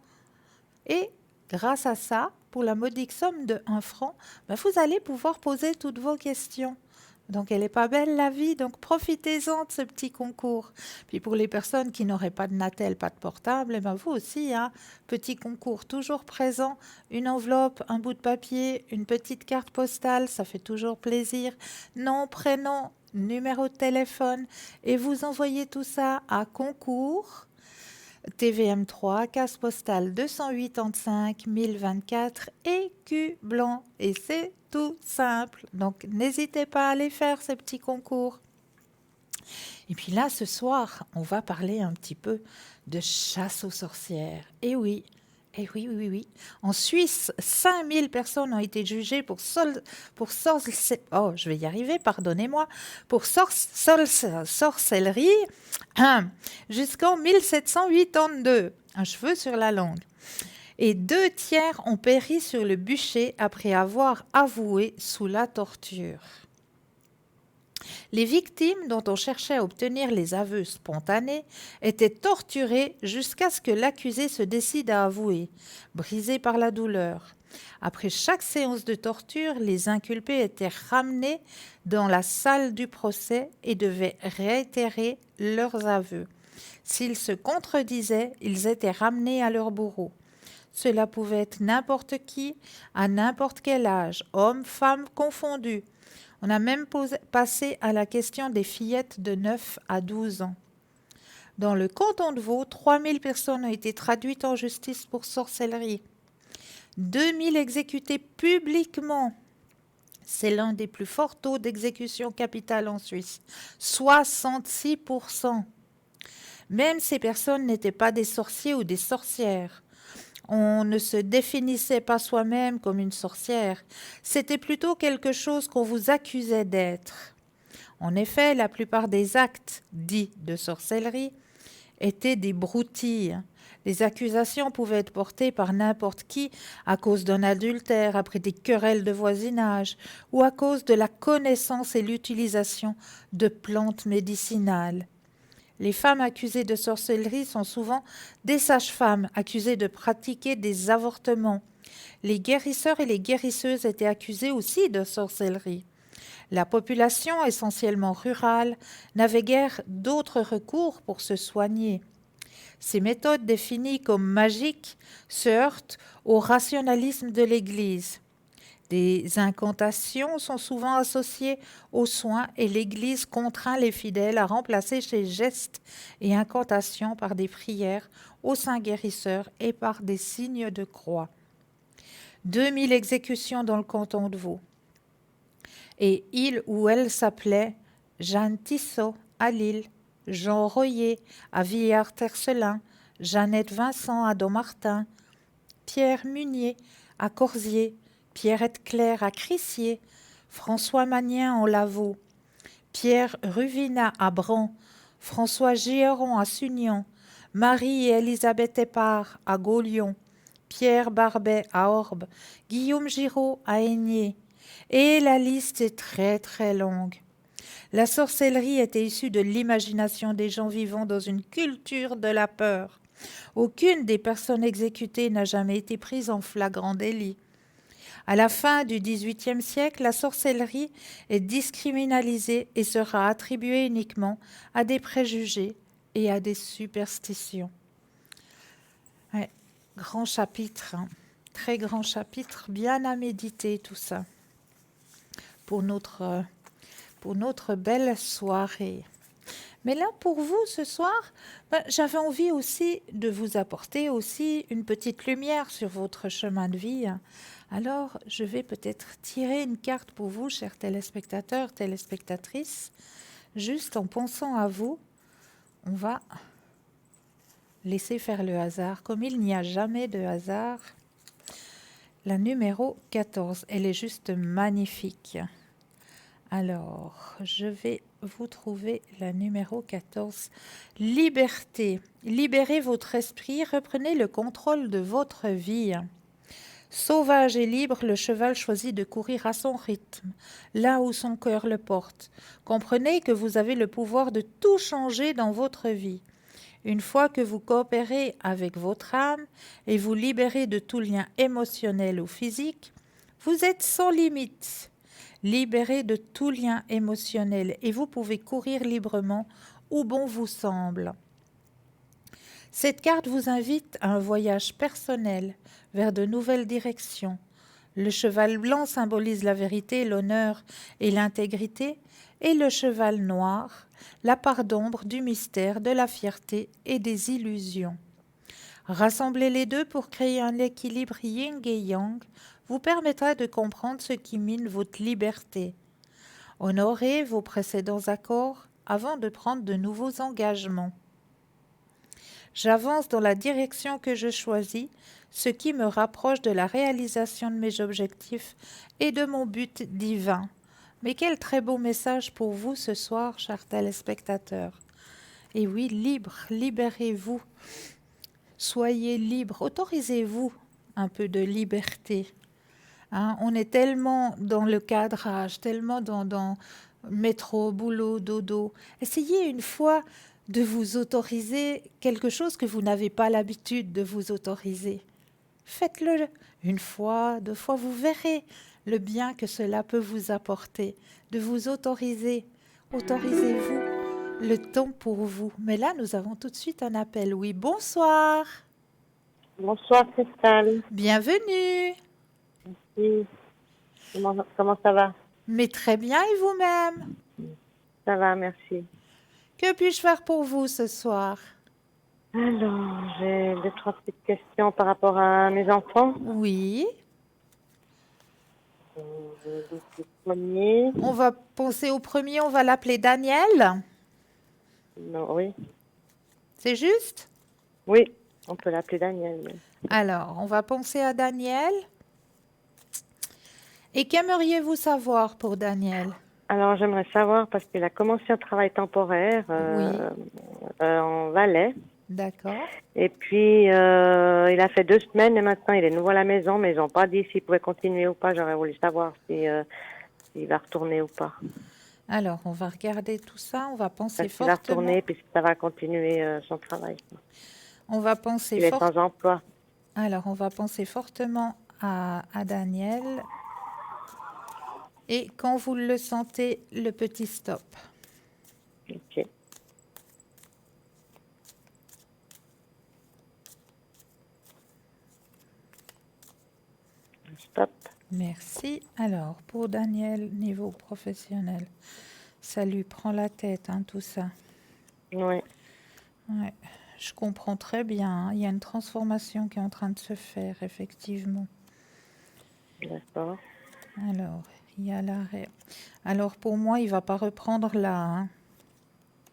Et grâce à ça, pour la modique somme de 1 franc, vous allez pouvoir poser toutes vos questions. Donc, elle n'est pas belle la vie, donc profitez-en de ce petit concours. Puis pour les personnes qui n'auraient pas de Natel, pas de portable, et vous aussi, hein, petit concours toujours présent, une enveloppe, un bout de papier, une petite carte postale, ça fait toujours plaisir. Nom, prénom, numéro de téléphone, et vous envoyez tout ça à concours TVM3, case postale 285 1024 écu blanc. Et c'est tout simple. Donc, n'hésitez pas à aller faire ces petits concours. Et puis là, ce soir, on va parler un petit peu de chasse aux sorcières. Et oui. Et oui, oui, oui. En Suisse, 5000 personnes ont été jugées pour sorcellerie jusqu'en 1782. Un cheveu sur la langue. Et 2 tiers ont péri sur le bûcher après avoir avoué sous la torture. Les victimes dont on cherchait à obtenir les aveux spontanés étaient torturées jusqu'à ce que l'accusé se décide à avouer, brisé par la douleur. Après chaque séance de torture, les inculpés étaient ramenés dans la salle du procès et devaient réitérer leurs aveux. S'ils se contredisaient, ils étaient ramenés à leur bourreau. Cela pouvait être n'importe qui, à n'importe quel âge, hommes, femmes confondus. On a même passé à la question des fillettes de 9 à 12 ans. Dans le canton de Vaud, 3000 personnes ont été traduites en justice pour sorcellerie. 2000 exécutés publiquement. C'est l'un des plus forts taux d'exécution capitale en Suisse. 66%. Même ces personnes n'étaient pas des sorciers ou des sorcières. On ne se définissait pas soi-même comme une sorcière. C'était plutôt quelque chose qu'on vous accusait d'être. En effet, la plupart des actes dits de sorcellerie étaient des broutilles. Les accusations pouvaient être portées par n'importe qui à cause d'un adultère, après des querelles de voisinage, ou à cause de la connaissance et l'utilisation de plantes médicinales. Les femmes accusées de sorcellerie sont souvent des sages-femmes accusées de pratiquer des avortements. Les guérisseurs et les guérisseuses étaient accusés aussi de sorcellerie. La population, essentiellement rurale, n'avait guère d'autres recours pour se soigner. Ces méthodes définies comme magiques se heurtent au rationalisme de l'Église. Des incantations sont souvent associées aux soins et l'Église contraint les fidèles à remplacer ces gestes et incantations par des prières aux saints guérisseurs et par des signes de croix. 2000 exécutions dans le canton de Vaud. Et il ou elle s'appelait Jeanne Tissot à Lille, Jean Royer à Villars-Tercelin, Jeannette Vincent à Dommartin, Pierre Munier à Corsier, Pierrette Claire à Crissier, François Magnien en Lavaux, Pierre Ruvina à Bran, François Géron à Sunion, Marie et Elisabeth Épard à Gaulion, Pierre Barbet à Orbe, Guillaume Giraud à Aigné. Et la liste est très très longue. La sorcellerie était issue de l'imagination des gens vivant dans une culture de la peur. Aucune des personnes exécutées n'a jamais été prise en flagrant délit. À la fin du XVIIIe siècle, la sorcellerie est discriminalisée et sera attribuée uniquement à des préjugés et à des superstitions. Ouais, grand chapitre, hein. Très grand chapitre, bien à méditer tout ça pour notre belle soirée. Mais là, pour vous, ce soir, j'avais envie aussi de vous apporter aussi une petite lumière sur votre chemin de vie. Alors, je vais peut-être tirer une carte pour vous, chers téléspectateurs, téléspectatrices. Juste en pensant à vous, on va laisser faire le hasard. Comme il n'y a jamais de hasard, la numéro 14, elle est juste magnifique. Alors, je vais vous trouver la numéro 14. Liberté. Libérez votre esprit, reprenez le contrôle de votre vie. Sauvage et libre, le cheval choisit de courir à son rythme, là où son cœur le porte. Comprenez que vous avez le pouvoir de tout changer dans votre vie. Une fois que vous coopérez avec votre âme et vous libérez de tout lien émotionnel ou physique, vous êtes sans limite. Libéré de tout lien émotionnel et vous pouvez courir librement où bon vous semble. Cette carte vous invite à un voyage personnel vers de nouvelles directions. Le cheval blanc symbolise la vérité, l'honneur et l'intégrité, et le cheval noir, la part d'ombre du mystère, de la fierté et des illusions. Rassembler les deux pour créer un équilibre yin et yang vous permettra de comprendre ce qui mine votre liberté. Honorez vos précédents accords avant de prendre de nouveaux engagements. J'avance dans la direction que je choisis, ce qui me rapproche de la réalisation de mes objectifs et de mon but divin. Mais quel très beau message pour vous ce soir, chers téléspectateurs. Et oui, libre, libérez-vous. Soyez libre, autorisez-vous un peu de liberté. Hein, on est tellement dans le cadrage, tellement dans métro, boulot, dodo. Essayez une fois de vous autoriser quelque chose que vous n'avez pas l'habitude de vous autoriser. Faites-le une fois, deux fois, vous verrez le bien que cela peut vous apporter, de vous autoriser. Autorisez-vous le temps pour vous. Mais là, nous avons tout de suite un appel. Oui, bonsoir. Bonsoir Christelle. Bienvenue. Oui. Comment ça va? Mais très bien, et vous-même? Ça va, merci. Que puis-je faire pour vous ce soir? Alors, j'ai deux, trois petites questions par rapport à mes enfants. Oui. Le premier. On va penser au premier, on va l'appeler Daniel. Non, oui. C'est juste? Oui, on peut l'appeler Daniel. Mais... Alors, on va penser à Daniel. Et qu'aimeriez-vous savoir pour Daniel? Alors, j'aimerais savoir, parce qu'il a commencé un travail temporaire en Valais. D'accord. Et puis, il a fait 2 semaines et maintenant, il est nouveau à la maison, mais ils n'ont pas dit s'il pouvait continuer ou pas. J'aurais voulu savoir s'il va retourner ou pas. Alors, on va regarder tout ça, on va penser Parce qu'il va fortement. retourner, puis ça va continuer son travail. On va penser Il est sans emploi. Alors, on va penser fortement à Daniel. Et quand vous le sentez, le petit stop. Ok. Stop. Merci. Alors, pour Daniel, niveau professionnel, ça lui prend la tête, hein, tout ça. Oui. Ouais, je comprends très bien. Hein. Il y a une transformation qui est en train de se faire, effectivement. D'accord. Alors, il y a l'arrêt. Alors, pour moi, il ne va pas reprendre là. Hein.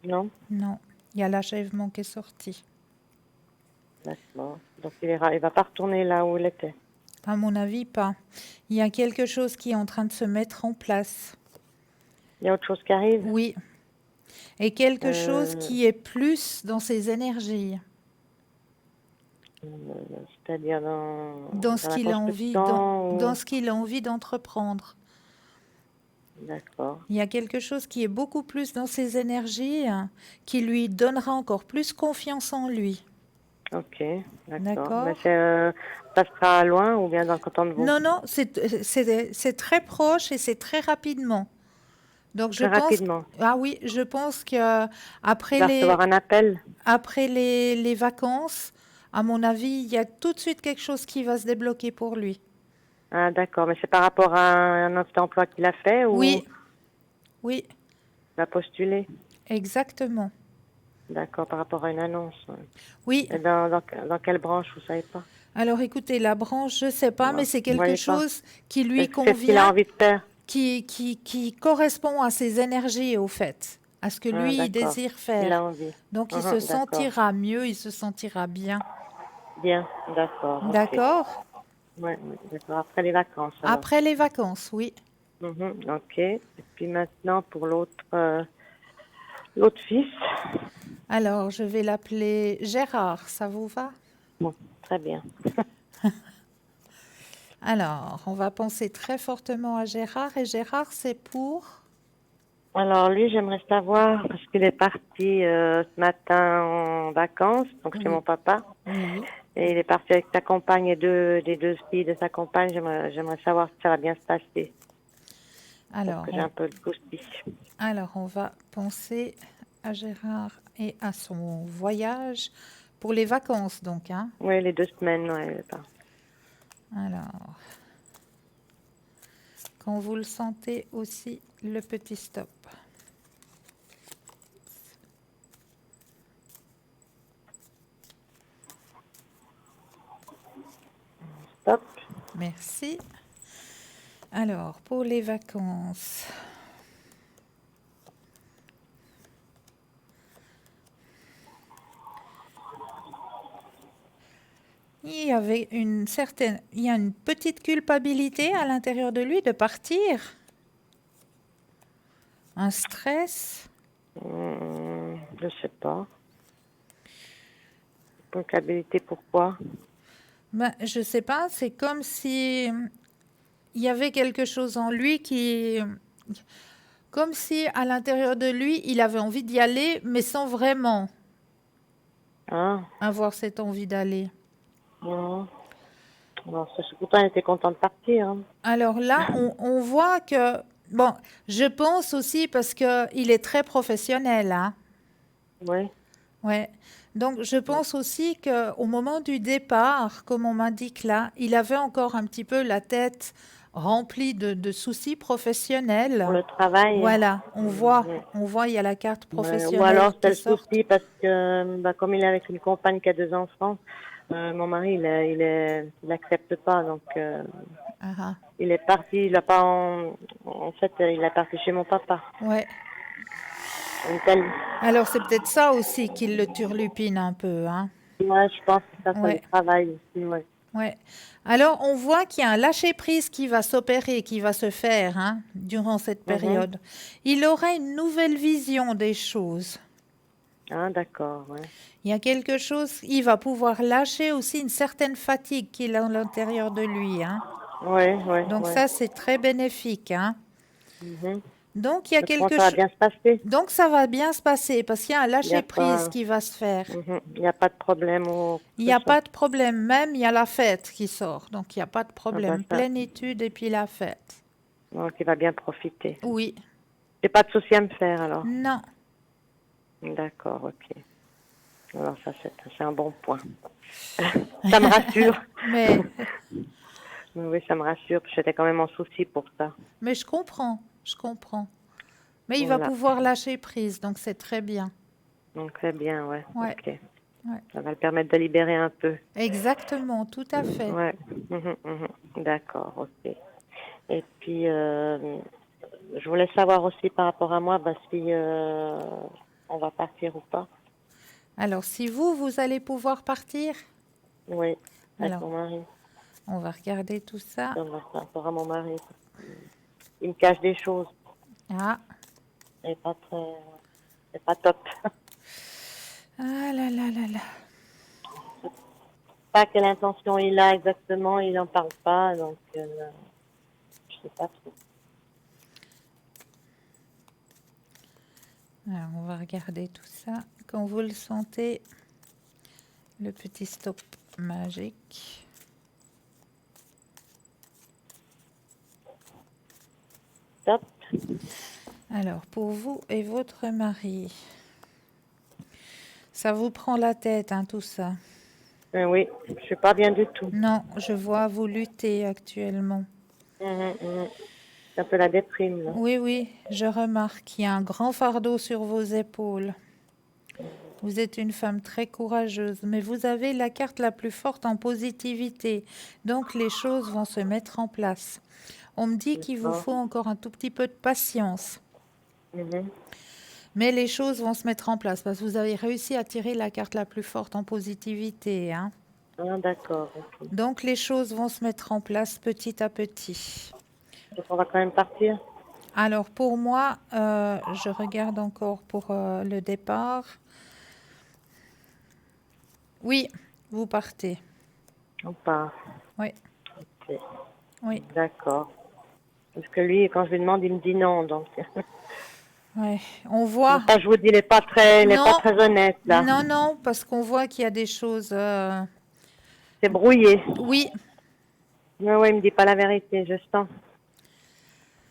Non. Non, il y a l'achèvement qui est sorti. D'accord. Donc, il va pas retourner là où il était. À mon avis, pas. Il y a quelque chose qui est en train de se mettre en place. Il y a autre chose qui arrive? Oui. Et quelque chose Euh, qui est plus dans ses énergies, euh, C'est-à-dire dans ce dans la qu'il a envie, dans construction ce qu'il a envie d'entreprendre. D'accord, Il y a quelque chose qui est beaucoup plus dans ses énergies, qui lui donnera encore plus confiance en lui. ok, d'accord. Mais D'accord? ça sera loin ou bien dans le canton de Vaud? Non, non, c'est très proche et c'est très rapidement. Donc je Très pense, rapidement. ah oui, je pense que Il après va recevoir les, un appel. après les vacances, à mon avis, il y a tout de suite quelque chose qui va se débloquer pour lui. Ah, d'accord. Mais c'est par rapport à un autre emploi qu'il a fait ou Oui, oui, il a postulé? exactement. D'accord, par rapport à une annonce. Ouais. Oui. Et dans quelle branche, vous savez pas? Alors écoutez, la branche, je ne sais pas, mais Non, c'est vous quelque voyez pas. chose qui lui C'est ce qu'il a convient, envie de faire. qui correspond à ses énergies, au fait, à ce que Ah, lui, il d'accord. désire Il faire. a envie. Donc il se Mhm, d'accord. sentira mieux, il se sentira bien. Bien, d'accord, ok. D'accord? Ouais, ouais, d'accord. Après les vacances, alors. Après les vacances, oui. Mhm, ok. Et puis maintenant, pour l'autre fils. Alors, je vais l'appeler Gérard, ça vous va? Bon, très bien. Alors, on va penser très fortement à Gérard, et Gérard, c'est pour... Alors lui, j'aimerais savoir, parce qu'il est parti ce matin en vacances, donc chez Oui, mon papa, oui. et il est parti avec sa compagne et des deux filles de sa compagne. J'aimerais savoir si ça va bien se passer, parce Alors, que j'ai un peu le souci. on va penser à Gérard et à son voyage pour les vacances, donc, hein. Oui, les 2 semaines, ouais, il est parti. Alors, quand vous le sentez aussi, le petit stop. Stop. Merci. Alors, pour les vacances, il y a une petite culpabilité à l'intérieur de lui de partir. Un stress. Je sais pas. Comptabilité, pourquoi? Ben, je sais pas, c'est comme si il y avait quelque chose en lui comme si à l'intérieur de lui, il avait envie d'y aller, mais sans vraiment Ah, avoir cette envie d'aller. non. Alors, ça, pourtant, il était content de partir. Hein. Alors là, on voit que, bon, je pense aussi parce que il est très professionnel, hein. Oui. Ouais. Donc je pense aussi que au moment du départ, comme on m'indique là, il avait encore un petit peu la tête remplie de soucis Pour professionnels. le travail. Voilà, Mhm. on voit, il y a la carte Ouais, ou alors professionnelle c'est qui le sort. souci parce que bah, comme il est avec une compagne qui a 2 enfants, mon mari il accepte pas donc Ah, ah. il est parti, il a pas en fait il est parti chez mon papa Ouais. en Italie. Alors c'est peut-être ça aussi qui le turlupine un peu, hein. Ouais, je pense que ça le Ouais, travail aussi, ouais. ouais. Alors on voit qu'il y a un lâcher-prise qui va s'opérer, qui va se faire, hein, durant cette Mhm. période. Il aura une nouvelle vision des choses. Ah d'accord, ouais. Il y a quelque chose, il va pouvoir lâcher aussi une certaine fatigue qu'il a à l'intérieur de lui, hein. Ouais, ouais, Donc ouais. ça, c'est très bénéfique, hein. Mhm. Donc il y a Je pense que quelque ça va chose. bien se passer. Donc ça va bien se passer parce qu'il y a un Il y a lâcher-prise pas, qui va se faire. il y a pas de problème ou Il que n'y ce a soit. pas de problème, même il y a la fête qui sort. Donc il n'y a pas de Ah bah problème. ça, Plénitude et puis la fête. donc il va bien profiter. Oui. J'ai pas de souci à me faire alors. Non. D'accord, ok. Alors ça c'est un bon point. Ça me rassure. Mais, Oui, ça me rassure, parce que j'étais quand même en souci pour ça. mais je comprends. Je comprends. Mais il va Voilà. pouvoir lâcher prise. Donc c'est très bien. Donc très bien, ouais. Ouais. Ok. Ouais. Ça va le permettre de libérer un peu. Exactement. Tout à fait. Ouais. D'accord, ok. Et puis, je voulais savoir aussi par rapport à moi, bah, si on va partir ou pas. Alors si vous allez pouvoir partir. Oui, avec Alors, mon mari. On va regarder tout ça. Par rapport à mon mari. Il me cache des choses. Ah, C'est pas très, c'est pas top. ah là là là là. Pas quelle intention il a exactement, il n'en parle pas, donc je sais pas trop. Alors, on va regarder tout ça. Quand vous le sentez, le petit stop magique. Top. Alors, pour vous et votre mari, ça vous prend la tête, hein, tout ça? Oui, je suis pas bien du tout. Non, je vois vous lutter actuellement. C'est un peu la déprime, là. Oui, oui, je remarque qu'il y a un grand fardeau sur vos épaules. Vous êtes une femme très courageuse, mais vous avez la carte la plus forte en positivité. Donc les choses vont se mettre en place. On me dit qu'il vous faut encore un tout petit peu de patience. Mais les choses vont se mettre en place parce que vous avez réussi à tirer la carte la plus forte en positivité, hein. Ah, d'accord. Ok. Donc les choses vont se mettre en place petit à petit. Donc on va quand même partir. Alors pour moi, je regarde encore pour le départ. Oui, vous partez. On part. Oui, Ok. oui, D'accord. Parce que lui, quand je lui demande, il me dit non, donc. oui. On voit. Enfin, je vous dis, il n'est pas Non, très honnête, là. non, non, parce qu'on voit qu'il y a des choses. C'est brouillé. Oui. Oui, oui, il me dit pas la vérité, je sens.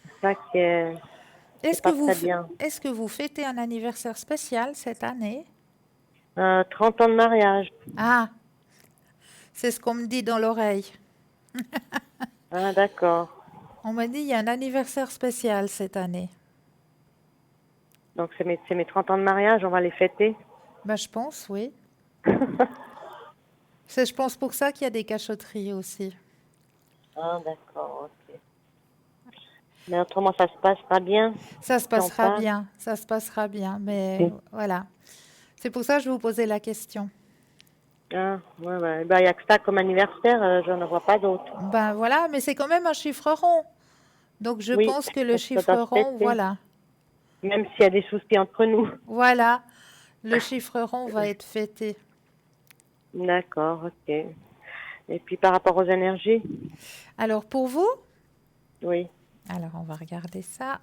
C'est ça qui est, Est-ce c'est que pas vous, très bien. est-ce que vous fêtez un anniversaire spécial cette année? 30 ans de mariage. Ah, c'est ce qu'on me dit dans l'oreille. Ah, d'accord. On m'a dit il y a un anniversaire spécial cette année. Donc, c'est mes 30 ans de mariage, on va les fêter. Ben, je pense, oui. C'est, je pense pour ça qu'il y a des cachotteries aussi. Ah, d'accord, ok. Mais autrement, ça se passera bien. Ça se Si on passera part. bien, ça se passera bien, mais voilà. C'est pour ça que je vous posais la question. Ah, ouais, ouais. Ben, il n'y a que ça comme anniversaire, je ne vois pas d'autre. Ben voilà, mais c'est quand même un chiffre rond. Donc je Oui, pense que le ça chiffre doit se rond, fêter. voilà. Même s'il y a des soucis entre nous. Voilà, le chiffre rond va être fêté. D'accord, ok. Et puis par rapport aux énergies, Alors pour vous, oui. alors on va regarder ça.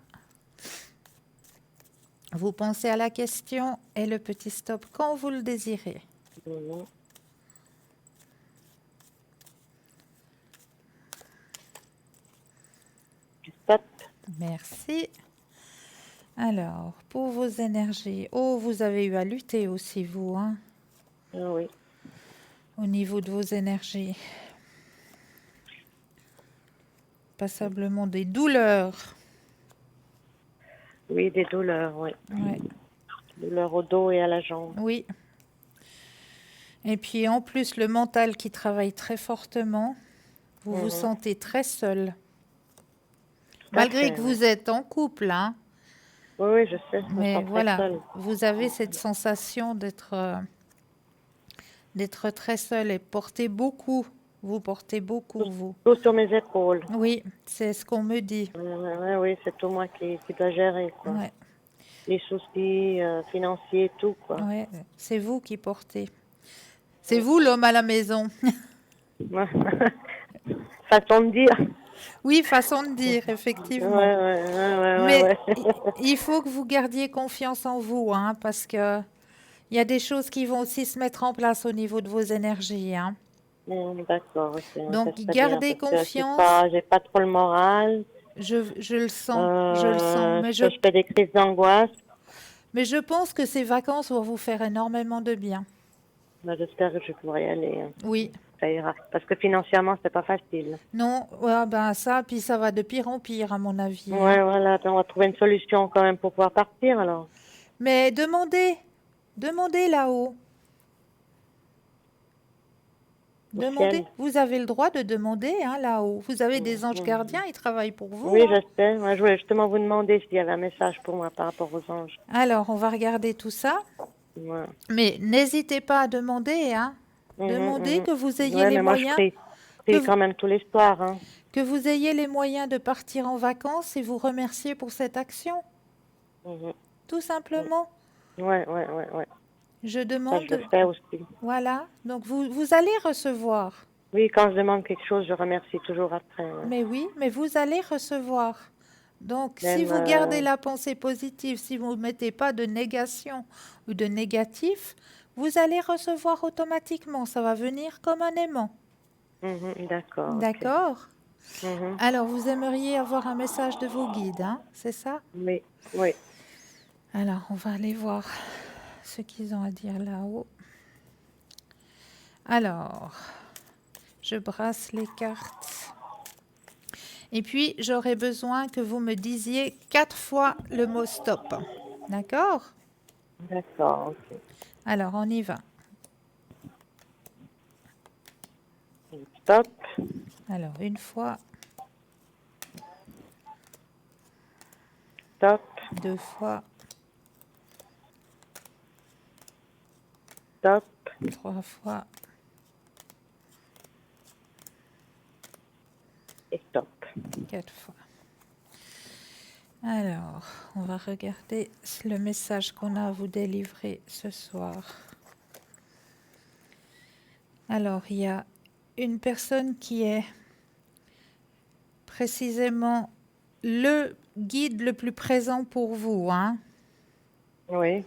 Vous pensez à la question et le petit stop quand vous le désirez. Mhm. Stop. Merci. Alors, pour vos énergies, oh, vous avez eu à lutter aussi, vous, hein, Ah, oui. au niveau de vos énergies. Passablement des douleurs. Oui, des douleurs, oui. Ouais, Douleurs au dos et à la jambe. oui. Et puis en plus, le mental qui travaille très fortement, vous vous sentez très seul. Tout à Malgré fait, que oui. vous êtes en couple, hein, Oui, oui, je sais, je me mais sens très voilà, seule. vous avez cette sensation d'être très seul et porter beaucoup. Vous portez beaucoup, vous. Tout sur mes épaules. Oui, c'est ce qu'on me dit. Oui, c'est tout moi qui dois gérer, quoi. Ouais, Les soucis financiers, tout, quoi. ouais, c'est vous qui portez. C'est vous l'homme à la maison. Façon de dire. Oui, façon de dire, Ouais, effectivement. ouais, Mais ouais, ouais. il faut que vous gardiez confiance en vous, hein, parce que il y a des choses qui vont aussi se mettre en place au niveau de vos énergies, hein. D'accord, ok, ça Donc, serait bien gardez parce que confiance. j'ai pas trop le moral. Je le sens, je le sens. Je fais des crises d'angoisse. Mais je pense que ces vacances vont vous faire énormément de bien. Ben, j'espère que je pourrai y aller, hein. Oui. Ça ira. Parce que financièrement, c'est pas facile. Non, ouais, ben ça, puis ça va de pire en pire, à mon avis, hein. Ouais, voilà, ben, on va trouver une solution quand même pour pouvoir partir, alors. Mais demandez là-haut. Au Demandez. ciel. Vous avez le droit de demander, hein, là-haut. Vous avez des anges Mhm. gardiens, ils travaillent pour vous, Oui, hein. je sais. Moi, je voulais justement vous demander s'il y avait un message pour moi par rapport aux anges. Alors, on va regarder tout ça. Ouais. Mais n'hésitez pas à demander, hein. Demandez que vous ayez Ouais, les mais moi, je moyens. prie. Que Si, vous, quand même tous les soirs, hein. que vous ayez les moyens de partir en vacances et vous remercier pour cette action, Mhm. tout simplement. Ouais, ouais, ouais, ouais. Je Ça, je le demande, fais aussi. voilà, donc vous allez recevoir. Oui, quand je demande quelque chose, je remercie toujours après. Ouais. Mais oui, mais vous allez recevoir. Donc, si Même, vous gardez la pensée positive, si vous ne mettez pas de négation ou de négatif, vous allez recevoir automatiquement. Ça va venir comme un aimant. d'accord, ok. D'accord? Mhm. Alors, vous aimeriez avoir un message de vos guides, hein? C'est ça? Oui, oui. Alors, on va aller voir ce qu'ils ont à dire là-haut. Alors, je brasse les cartes. Et puis, j'aurai besoin que vous me disiez 4 fois le mot stop. D'accord? D'accord, ok. Alors, on y va. Stop, Alors, une fois, stop, 2 fois, stop 3 fois. et stop. 4 fois. Alors, on va regarder le message qu'on a à vous délivrer ce soir. Alors, il y a une personne qui est précisément le guide le plus présent pour vous, hein. Oui,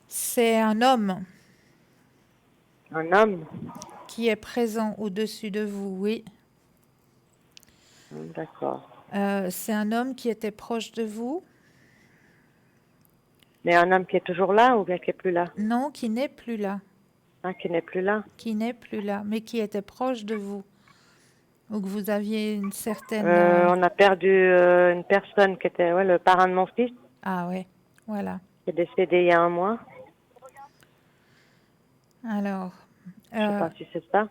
C'est un homme un homme. qui est présent au-dessus de vous, oui. D'accord. C'est un homme qui était proche de vous, Mais un homme qui est toujours là ou bien qui est plus là? non, qui n'est plus là, Un qui n'est plus là. qui n'est plus là, mais qui était proche de vous, ou que vous aviez une certaine... On a perdu une personne qui était le parrain de mon fils, Ah ouais, voilà. qui est décédé il y a un mois. Alors, Je sais euh, pas si c'est ça.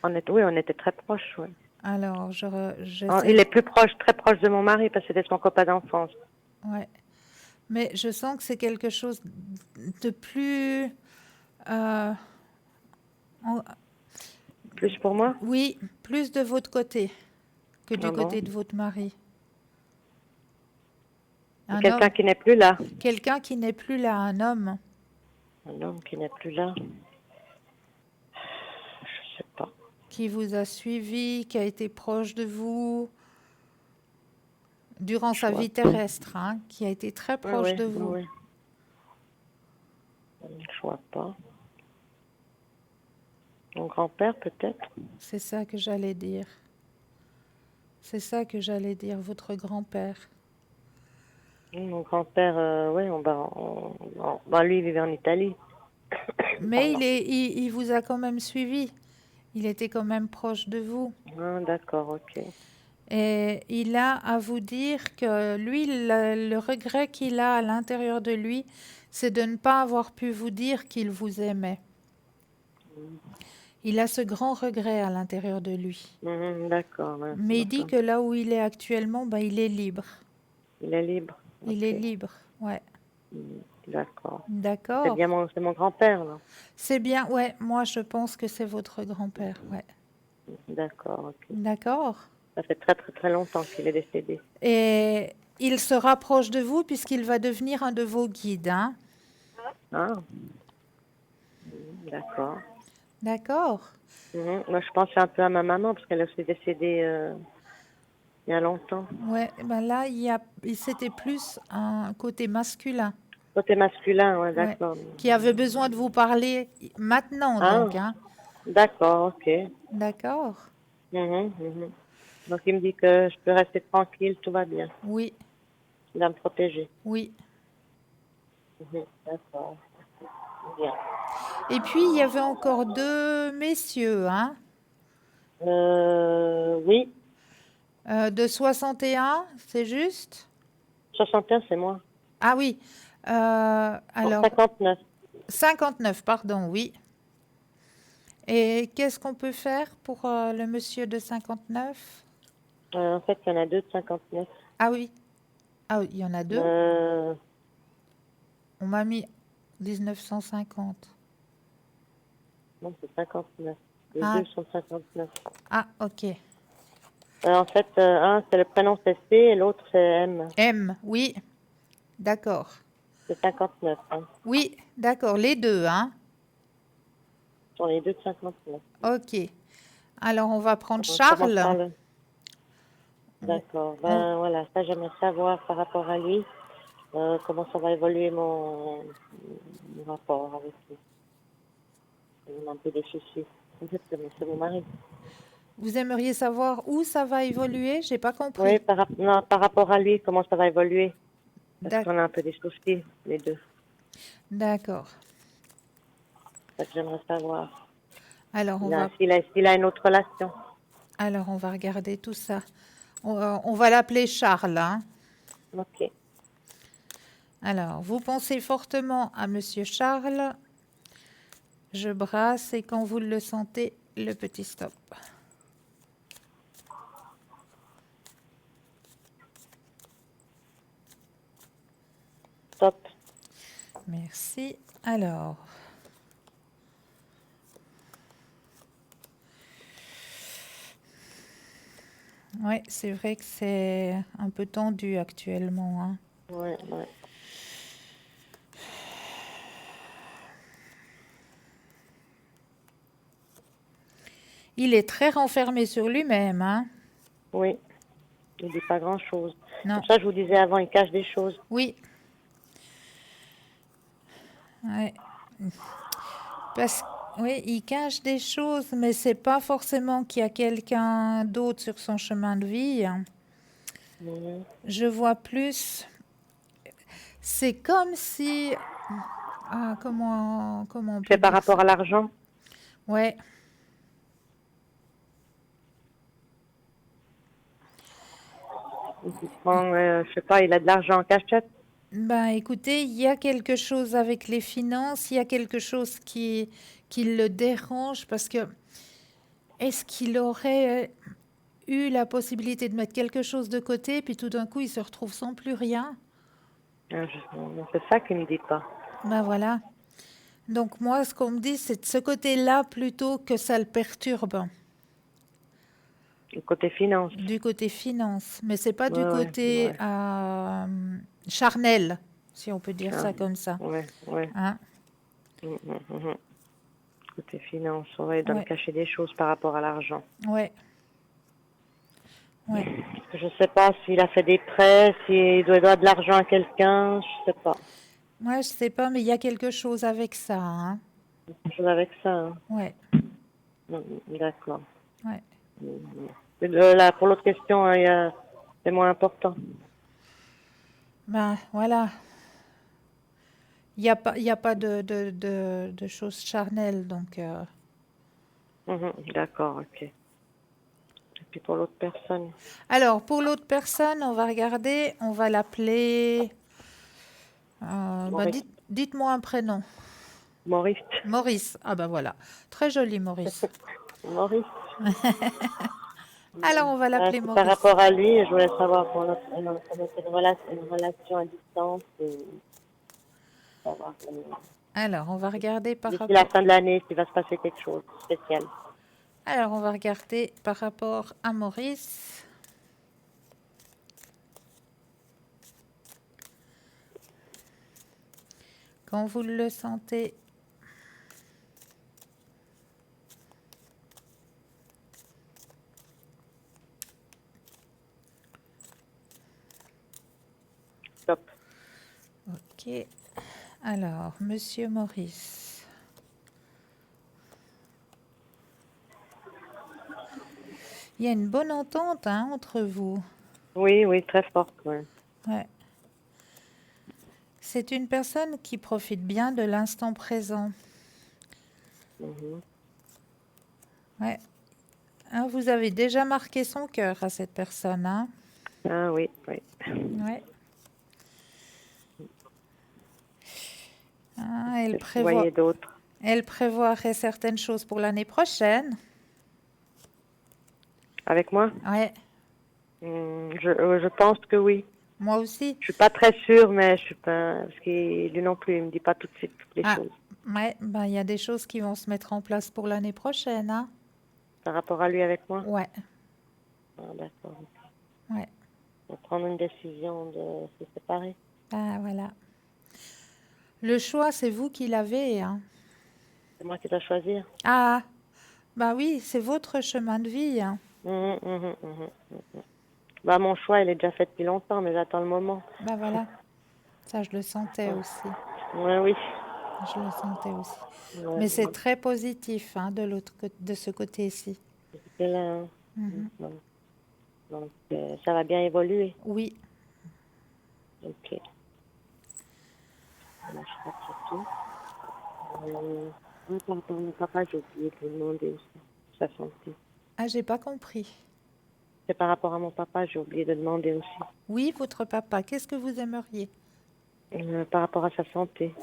Oui, on était très proches. Ouais. alors j'essaie Il de... est plus proche, très proche de mon mari parce que c'était son copain d'enfance. Ouais. Mais je sens que c'est quelque chose de plus... euh, en- Plus pour moi? oui, plus de votre côté que du Ah bon? côté de votre mari. Et Un quelqu'un homme, qui n'est plus là. quelqu'un qui n'est plus là, un homme. Un homme qui n'est plus là. Je sais pas. Qui vous a suivi, qui a été proche de vous durant Je sa vois. vie terrestre, hein, qui a été très Oui, proche oui, de oui, vous. oui. Je vois pas. Mon grand-père peut-être. C'est ça que j'allais dire. C'est ça que j'allais dire, votre grand-père. Mon grand-père, oui, lui il vivait en Italie. Mais Pardon. il vous a quand même suivi. Il était quand même proche de vous. Ah, d'accord, ok. Et il a à vous dire que lui, le regret qu'il a à l'intérieur de lui, c'est de ne pas avoir pu vous dire qu'il vous aimait. Il a ce grand regret à l'intérieur de lui. D'accord, ouais, Mais il dit d'accord. que là où il est actuellement, ben, il est libre. Il est libre. Il est Ok. libre, ouais. D'accord. D'accord. C'est mon grand-père, là. C'est bien, ouais. Moi, je pense que c'est votre grand-père, ouais. D'accord, ok. D'accord. Ça fait très très très longtemps qu'il est décédé. Et il se rapproche de vous puisqu'il va devenir un de vos guides, hein. Ah, d'accord. D'accord. Moi, je pensais un peu à ma maman parce qu'elle est aussi décédée il y a longtemps. Ouais, ben là, c'était plus un côté masculin, Côté masculin, ouais, ouais, d'accord. qui avait besoin de vous parler maintenant, Ah, donc, hein. d'accord, ok. D'accord. Mhm. Donc, il me dit que je peux rester tranquille, tout va bien. Oui, Il va me protéger. oui. D'accord. Bien. Et puis, il y avait encore deux messieurs, hein, Oui, de 61, c'est juste? 61, c'est moi. Ah oui, Non, alors, 59. 59, pardon, oui. Et qu'est-ce qu'on peut faire pour le monsieur de 59? En fait, il y en a deux de 59. Ah oui, ah oui, il y en a deux. Euh, On m'a mis 1950. non, c'est 59. Les Ah, deux sont 59. ah, ok. En fait, un, c'est le prénom c'est C et l'autre c'est M. M, oui, d'accord. C'est 59. Hein. Oui, d'accord, les deux, hein. Ce sont les deux de 59. Ok. Alors, on va prendre Comment ça Charles. le... On- D'accord. on- Ben voilà, ça j'aimerais savoir par rapport à lui, comment ça va évoluer mon rapport avec lui. On a un peu des soucis. Exactement, c'est mon mari. Vous aimeriez savoir où ça va évoluer? J'ai pas Oui, compris. non, par rapport à lui, comment ça va évoluer? Parce D'ac- qu'on a un peu des soucis, les deux. D'accord. C'est ça que j'aimerais savoir. Alors, S'il a une autre relation. on va regarder tout ça. On va l'appeler Charles, hein. Ok. Alors, vous pensez fortement à Monsieur Charles. Je brasse et quand vous le sentez, le petit stop. Top. Merci. Alors, ouais, c'est vrai que c'est un peu tendu actuellement, hein. Ouais, ouais. Il est très renfermé sur lui-même, hein. Oui. Il dit pas grand-chose. Non, Pour ça, je vous disais avant, il cache des choses. oui, ouais. Parce oui, il cache des choses, mais c'est pas forcément qu'il y a quelqu'un d'autre sur son chemin de vie, hein. Mhm. Je vois plus. C'est comme si. Ah, comment on peut C'est par dire ça? rapport à l'argent. Ouais. Il prend, je sais pas, il a de l'argent en cachette. Ben, écoutez, il y a quelque chose avec les finances, il y a quelque chose qui le dérange parce que est-ce qu'il aurait eu la possibilité de mettre quelque chose de côté, puis tout d'un coup, il se retrouve sans plus rien? C'est ça qu'il ne dit pas. Ben voilà. Donc moi, ce qu'on me dit, c'est de ce côté-là plutôt que ça le perturbe, Le côté finance. du côté finance. Mais c'est pas du Ouais, ouais, côté ouais. charnel, si on peut dire Ah, ça comme ça. ouais, ouais. Hein? Mhm. Côté finance, ouais, il doit me Ouais, cacher des choses par rapport à l'argent. ouais, ouais. Je sais pas s'il a fait des prêts, s'il doit de l'argent à quelqu'un, je sais pas. Moi, je sais pas, mais il y a quelque chose avec ça, hein. Quelque chose avec ça. Hein. Ouais, D'accord. ouais. Là, pour l'autre question, hein, c'est moins important. Ben voilà. Il y a pas de choses charnelles, donc. D'accord, ok. Et puis pour l'autre personne, Alors, pour l'autre personne, on va regarder, on va l'appeler. Maurice. Dites-moi un prénom. Maurice. Maurice. Ah ben voilà. Très joli, Maurice. Maurice. Alors, on va l'appeler C'est par Maurice. rapport à lui, je voulais savoir pour une relation à distance et savoir Alors, on va regarder par d'ici la rapport. fin de l'année s'il va se passer quelque chose de spécial. Alors, on va regarder par rapport à Maurice. Quand vous le sentez. Top. Ok. Alors, Monsieur Maurice. Il y a une bonne entente, hein, entre vous. Oui, oui, très forte. Ouais. Ouais. C'est une personne qui profite bien de l'instant présent. Mhm. Ouais. Hein, vous avez déjà marqué son cœur à cette personne, hein? Ah oui, oui. Ouais. Ah, Qu'est-ce que vous voyez d'autre? elle prévoirait certaines choses pour l'année prochaine. Avec moi? Ouais, Je pense que oui. moi aussi. Je suis pas très sûre, mais je suis pas parce qu'il lui non plus, il me dit pas tout de suite toutes les Ah, choses. ouais, ben il y a des choses qui vont se mettre en place pour l'année prochaine, hein? Par rapport à lui avec moi? Ouais, Ah, d'accord. ouais. De prendre une décision de se séparer. Ah, voilà. Le choix, c'est vous qui l'avez, hein. C'est moi qui dois choisir. Ah, bah oui, c'est votre chemin de vie, hein. Mhm, mhm, mhm, mhm. Bah, mon choix, il est déjà fait depuis longtemps, mais j'attends le moment. Bah voilà, ça je le sentais aussi. Ouais, oui. Je le sentais aussi. Ouais, Mais c'est très positif, hein, de l'autre côté, de ce côté-ci. c'est là, hein. Mhm. Donc, ça va bien évoluer. Oui. Ok. Alors, je crois que c'est tout. Par rapport à mon papa, j'ai oublié de lui demander aussi sa santé. Ah, j'ai pas compris. C'est par rapport à mon papa, j'ai oublié de demander aussi. Oui, votre papa, qu'est-ce que vous aimeriez? Par rapport à sa santé.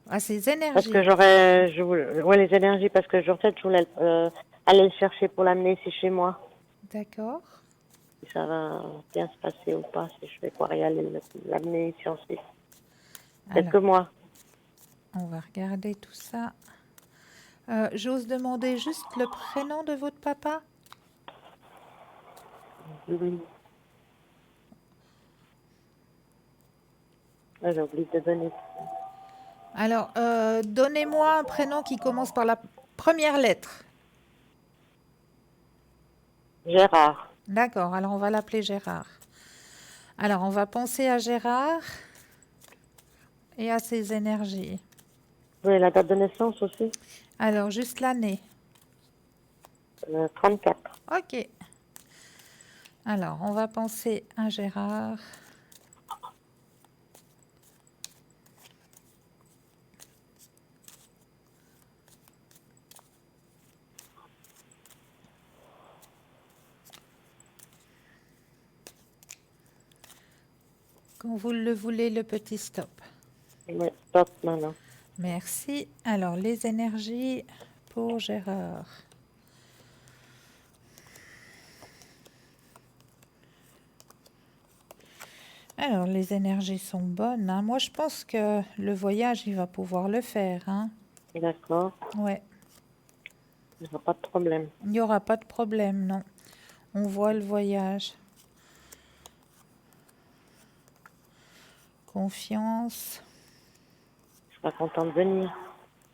Ah, ses Parce que énergies. ouais, les énergies, parce que je voulais aller le chercher pour l'amener ici chez moi. D'accord. Si ça va bien se passer ou pas, si je vais pouvoir y aller l'amener ici en Suisse. Alors, Quelques mois. on va regarder tout ça. J'ose demander juste le prénom de votre papa? Mhm. Ah, j'ai oublié de donner. Alors, donnez-moi un prénom qui commence par la première lettre. Gérard. D'accord, alors on va l'appeler Gérard. Alors, on va penser à Gérard et à ses énergies. Oui, la date de naissance aussi. Alors, juste l'année. 34. Ok. Alors, on va penser à Gérard. Quand vous le voulez, le petit stop. Oui, stop maintenant. Merci. Alors, les énergies pour Gérard. Alors, les énergies sont bonnes, hein. Moi, je pense que le voyage, il va pouvoir le faire, hein. D'accord. Ouais, Il n'y aura pas de problème. il n'y aura pas de problème, non. On voit le voyage. Confiance. Je serai content de venir.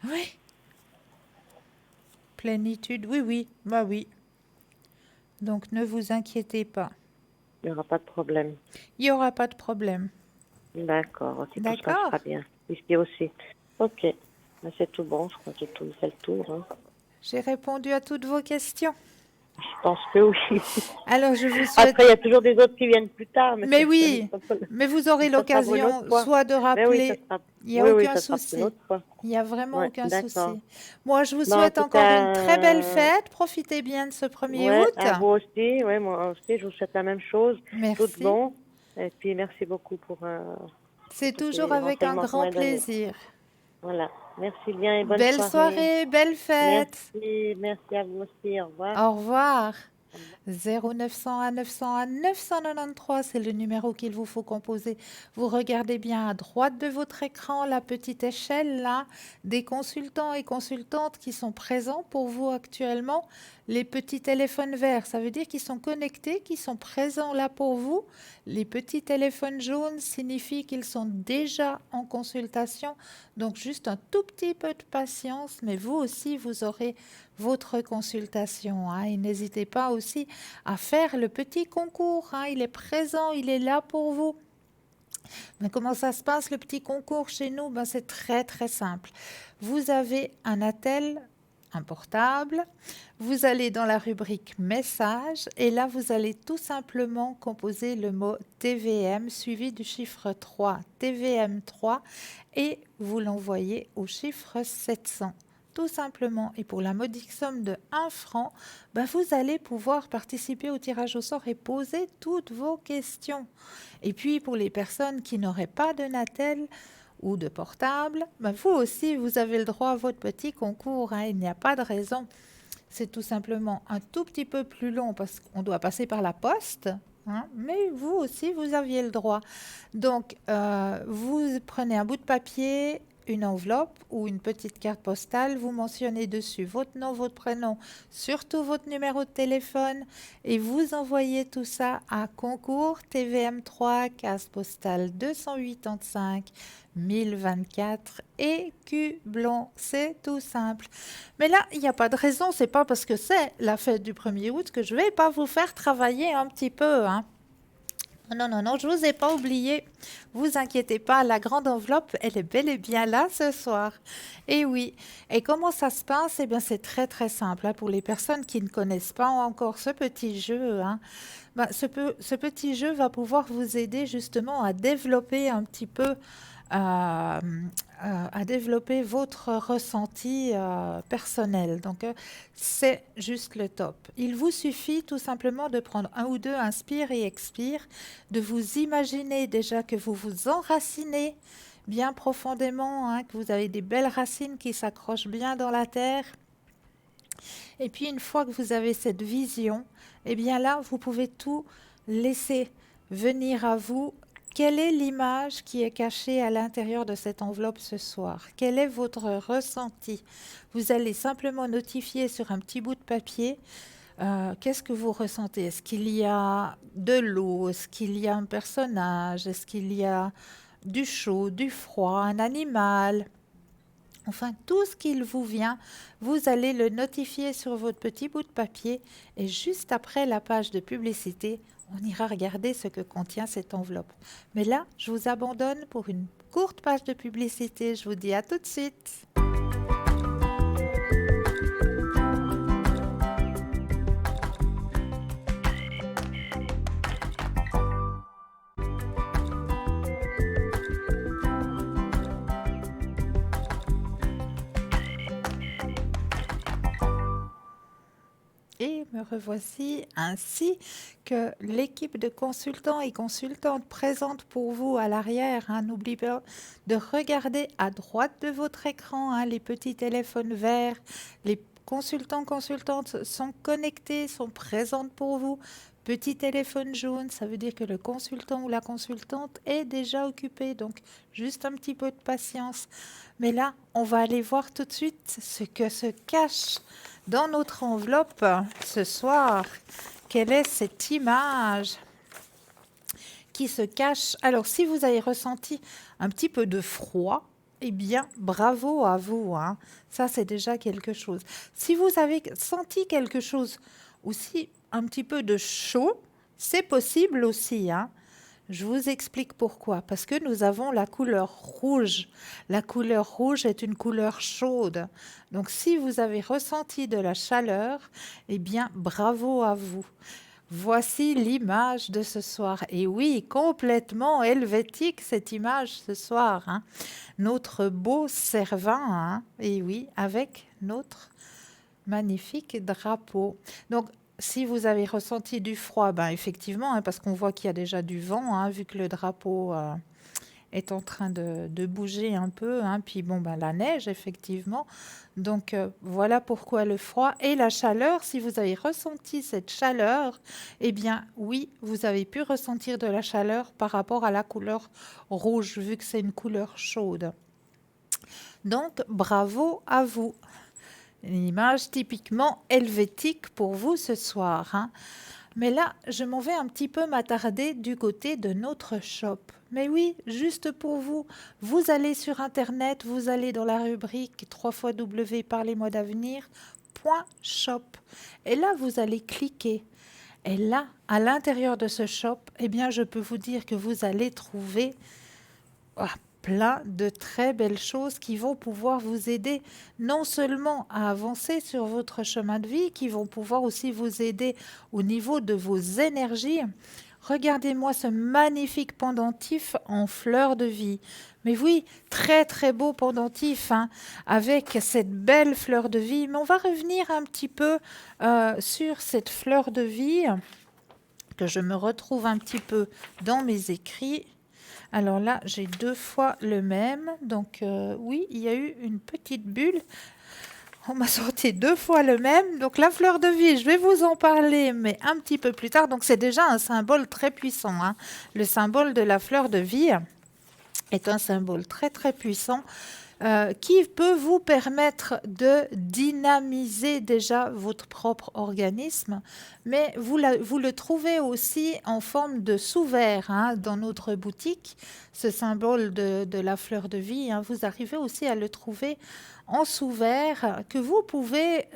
Oui. Plénitude, oui, oui, bah oui. Donc, ne vous inquiétez pas. Il n'y aura pas de problème. Il n'y aura pas de problème. D'accord. Ok, tout se D'accord? passera bien. Ici aussi. Ok. Ben, c'est tout bon. Je crois que j'ai tout fait le tour. Hein. J'ai répondu à toutes vos questions. Je pense que oui. Alors, je vous souhaite... Après, il y a toujours des autres qui viennent plus tard. Mais oui, mais vous aurez ça sera pour une autre l'occasion fois. soit de Mais oui, ça rappeler, sera... il n'y a Oui, oui, aucun ça sera pour une souci. autre fois. Il n'y a vraiment Ouais, aucun d'accord. souci. Moi, je vous Ben, en souhaite tout encore une cas, très belle fête. Profitez bien de ce 1er ouais, août. à vous aussi. Ouais, moi aussi, je vous souhaite la même chose. Tout de Merci. bon. Et puis, merci beaucoup pour C'est tous toujours ces avec un renseignements que vous grand m'avez donnés. plaisir. Voilà. Merci bien et bonne Belle soirée. soirée, belle fête. Merci à vous aussi. Au revoir. Au revoir. Au revoir. 0900 à 900 à 993, c'est le numéro qu'il vous faut composer. Vous regardez bien à droite de votre écran la petite échelle là des consultants et consultantes qui sont présents pour vous actuellement. Les petits téléphones verts, ça veut dire qu'ils sont connectés, qu'ils sont présents là pour vous. Les petits téléphones jaunes signifient qu'ils sont déjà en consultation. Donc juste un tout petit peu de patience, mais vous aussi, vous aurez votre consultation, hein. Et n'hésitez pas aussi à faire le petit concours, hein. Il est présent, il est là pour vous. Mais comment ça se passe le petit concours chez nous? Ben, c'est très très simple. Vous avez un attel, un portable, vous allez dans la rubrique message et là vous allez tout simplement composer le mot TVM suivi du chiffre 3, TVM 3, et vous l'envoyez au chiffre 700. Tout simplement, et pour la modique somme de 1 franc, ben vous allez pouvoir participer au tirage au sort et poser toutes vos questions. Et puis pour les personnes qui n'auraient pas de Natel ou de portable, ben vous aussi vous avez le droit à votre petit concours, hein. Il n'y a pas de raison. C'est tout simplement un tout petit peu plus long parce qu'on doit passer par la poste, hein, mais vous aussi vous aviez le droit. Donc vous prenez un bout de papier, une enveloppe ou une petite carte postale, vous mentionnez dessus votre nom, votre prénom, surtout votre numéro de téléphone et vous envoyez tout ça à concours TVM3, case postale 285 1024 Écublens. C'est tout simple. Mais là, il n'y a pas de raison, c'est pas parce que c'est la fête du 1er août que je vais pas vous faire travailler un petit peu, hein. Non, non, non, je vous ai pas oublié. Vous inquiétez pas, la grande enveloppe, elle est bel et bien là ce soir. Et oui. Et comment ça se passe? Eh bien, c'est très très simple, hein, pour les personnes qui ne connaissent pas encore ce petit jeu, hein. Ce petit jeu va pouvoir vous aider justement à développer un petit peu, à, à développer votre ressenti personnel. Donc, c'est juste le top. Il vous suffit tout simplement de prendre un ou deux inspire et expire, de vous imaginer déjà que vous vous enracinez bien profondément, hein, que vous avez des belles racines qui s'accrochent bien dans la terre. Et puis une fois que vous avez cette vision, eh bien là, vous pouvez tout laisser venir à vous. Quelle est l'image qui est cachée à l'intérieur de cette enveloppe ce soir? Quel est votre ressenti? Vous allez simplement notifier sur un petit bout de papier qu'est-ce que vous ressentez. Est-ce qu'il y a de l'eau? Est-ce qu'il y a un personnage? Est-ce qu'il y a du chaud, du froid, un animal? Enfin, tout ce qu'il vous vient, vous allez le notifier sur votre petit bout de papier et juste après la page de publicité, on ira regarder ce que contient cette enveloppe. Mais là, je vous abandonne pour une courte page de publicité. Je vous dis à tout de suite. Et me revoici ainsi que l'équipe de consultants et consultantes présente pour vous à l'arrière, hein. N'oubliez pas de regarder à droite de votre écran, hein, les petits téléphones verts. Les consultants, consultantes sont connectés, sont présentes pour vous. Petit téléphone jaune, ça veut dire que le consultant ou la consultante est déjà occupé. Donc, juste un petit peu de patience. Mais là, on va aller voir tout de suite ce que se cache dans notre enveloppe ce soir. Quelle est cette image qui se cache? Alors, si vous avez ressenti un petit peu de froid, eh bien, bravo à vous, hein. Ça, c'est déjà quelque chose. Si vous avez senti quelque chose aussi, un petit peu de chaud, c'est possible aussi, hein. Je vous explique pourquoi. Parce que nous avons la couleur rouge. La couleur rouge est une couleur chaude. Donc, si vous avez ressenti de la chaleur, eh bien, bravo à vous. Voici l'image de ce soir. Et oui, complètement helvétique cette image ce soir, hein. Notre beau Cervin, hein. Et oui, avec notre magnifique drapeau. Donc, si vous avez ressenti du froid, ben effectivement, hein, parce qu'on voit qu'il y a déjà du vent, hein, vu que le drapeau est en train de bouger un peu, hein, puis bon, ben, la neige, effectivement. Donc, voilà pourquoi le froid et la chaleur. Si vous avez ressenti cette chaleur, eh bien, oui, vous avez pu ressentir de la chaleur par rapport à la couleur rouge, vu que c'est une couleur chaude. Donc, bravo à vous. Une image typiquement helvétique pour vous ce soir, hein. Mais là, je m'en vais un petit peu m'attarder du côté de notre shop. Mais oui, juste pour vous, vous allez sur Internet, vous allez dans la rubrique www.parlez-moi-d'avenir.shop. Et là, vous allez cliquer. Et là, à l'intérieur de ce shop, eh bien, je peux vous dire que vous allez trouver plein de très belles choses qui vont pouvoir vous aider non seulement à avancer sur votre chemin de vie, qui vont pouvoir aussi vous aider au niveau de vos énergies. Regardez-moi ce magnifique pendentif en fleur de vie. Mais oui, très très beau pendentif, hein, avec cette belle fleur de vie. Mais on va revenir un petit peu sur cette fleur de vie, que je me retrouve un petit peu dans mes écrits. Alors là, j'ai 2 fois le même. Donc oui, il y a eu une petite bulle. On m'a sorti 2 fois le même. Donc la fleur de vie, je vais vous en parler, mais un petit peu plus tard. Donc c'est déjà un symbole très puissant, hein. Le symbole de la fleur de vie est un symbole très très puissant. qui peut vous permettre de dynamiser déjà votre propre organisme, mais vous le trouvez aussi en forme de sous-verre hein, dans notre boutique, ce symbole de la fleur de vie, hein, vous arrivez aussi à le trouver en sous-verre que vous pouvez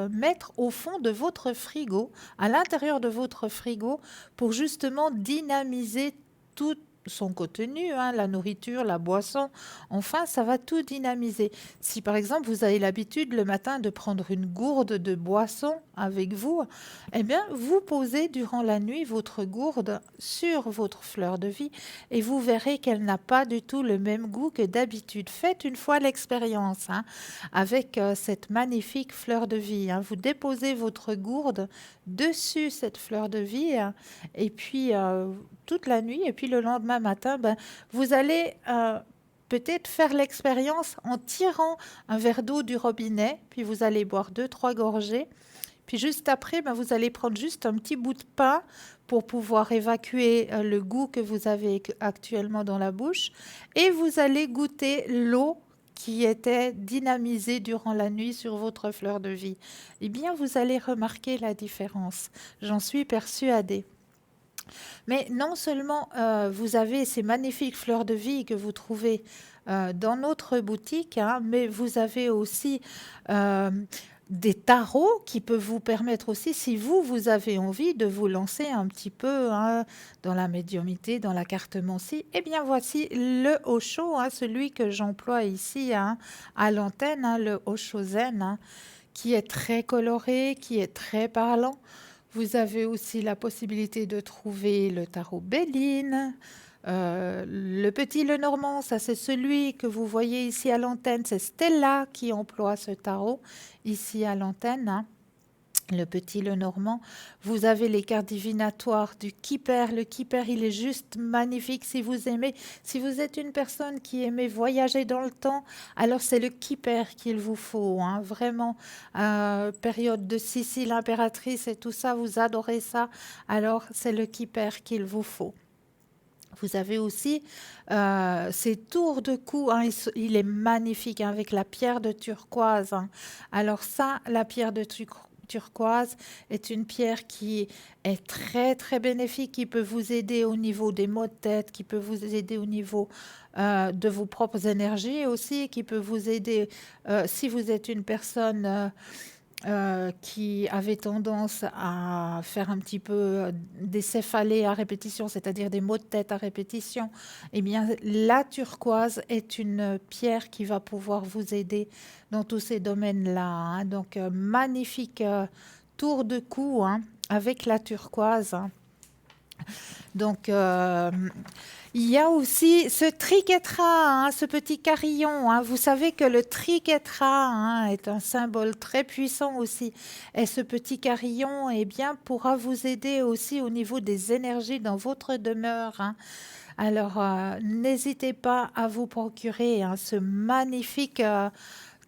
mettre au fond de votre frigo, à l'intérieur de votre frigo, pour justement dynamiser tout son contenu, hein, la nourriture, la boisson, enfin, ça va tout dynamiser. Si par exemple vous avez l'habitude le matin de prendre une gourde de boisson avec vous, eh bien vous posez durant la nuit votre gourde sur votre fleur de vie et vous verrez qu'elle n'a pas du tout le même goût que d'habitude. Faites une fois l'expérience hein, avec cette magnifique fleur de vie. Hein. Vous déposez votre gourde dessus cette fleur de vie hein, et puis toute la nuit et puis le lendemain matin, ben, vous allez peut-être faire l'expérience en tirant un verre d'eau du robinet, puis vous allez boire 2-3 gorgées. Puis juste après, ben, vous allez prendre juste un petit bout de pain pour pouvoir évacuer le goût que vous avez actuellement dans la bouche. Et vous allez goûter l'eau qui était dynamisée durant la nuit sur votre fleur de vie. Eh bien, vous allez remarquer la différence. J'en suis persuadée. Mais non seulement vous avez ces magnifiques fleurs de vie que vous trouvez dans notre boutique, hein, mais vous avez aussi des tarots qui peuvent vous permettre aussi, si vous avez envie de vous lancer un petit peu hein, dans la médiumnité, dans la cartomancie, eh bien voici le Osho, hein, celui que j'emploie ici hein, à l'antenne, hein, le Osho Zen, hein, qui est très coloré, qui est très parlant. Vous avez aussi la possibilité de trouver le tarot Béline, le petit Lenormand, ça c'est celui que vous voyez ici à l'antenne, c'est Stella qui emploie ce tarot ici à l'antenne. Hein. Le petit Lenormand, vous avez les cartes divinatoires du Kipper. Le Kipper, il est juste magnifique si vous aimez. Si vous êtes une personne qui aimait voyager dans le temps, alors c'est le Kipper qu'il vous faut. Hein. Vraiment, période de Sicile impératrice et tout ça, vous adorez ça. Alors c'est le Kipper qu'il vous faut. Vous avez aussi ces tours de cou, hein, il est magnifique hein, avec la pierre de turquoise. Hein. Alors ça, la pierre de turquoise est une pierre qui est très très bénéfique, qui peut vous aider au niveau des maux de tête, qui peut vous aider au niveau de vos propres énergies aussi, qui peut vous aider si vous êtes une personne qui avait tendance à faire un petit peu des céphalées à répétition, c'est-à-dire des maux de tête à répétition, eh bien, la turquoise est une pierre qui va pouvoir vous aider dans tous ces domaines-là. Hein. Donc, magnifique tour de cou hein, avec la turquoise. Hein. Donc, il y a aussi ce triquetra, hein, ce petit carillon. Hein. Vous savez que le triquetra hein, est un symbole très puissant aussi. Et ce petit carillon eh bien, pourra vous aider aussi au niveau des énergies dans votre demeure. Hein. Alors, n'hésitez pas à vous procurer hein, ce magnifique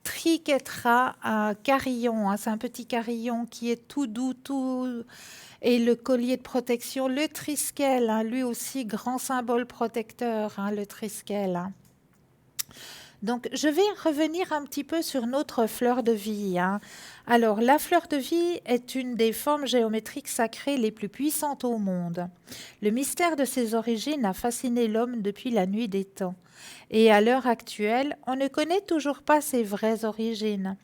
triquetra carillon. Hein. C'est un petit carillon qui est tout doux, tout... Et le collier de protection, le triskel, hein, lui aussi grand symbole protecteur, hein, le triskel. Hein. Donc, je vais revenir un petit peu sur notre fleur de vie. Hein. Alors, la fleur de vie est une des formes géométriques sacrées les plus puissantes au monde. Le mystère de ses origines a fasciné l'homme depuis la nuit des temps. Et à l'heure actuelle, on ne connaît toujours pas ses vraies origines.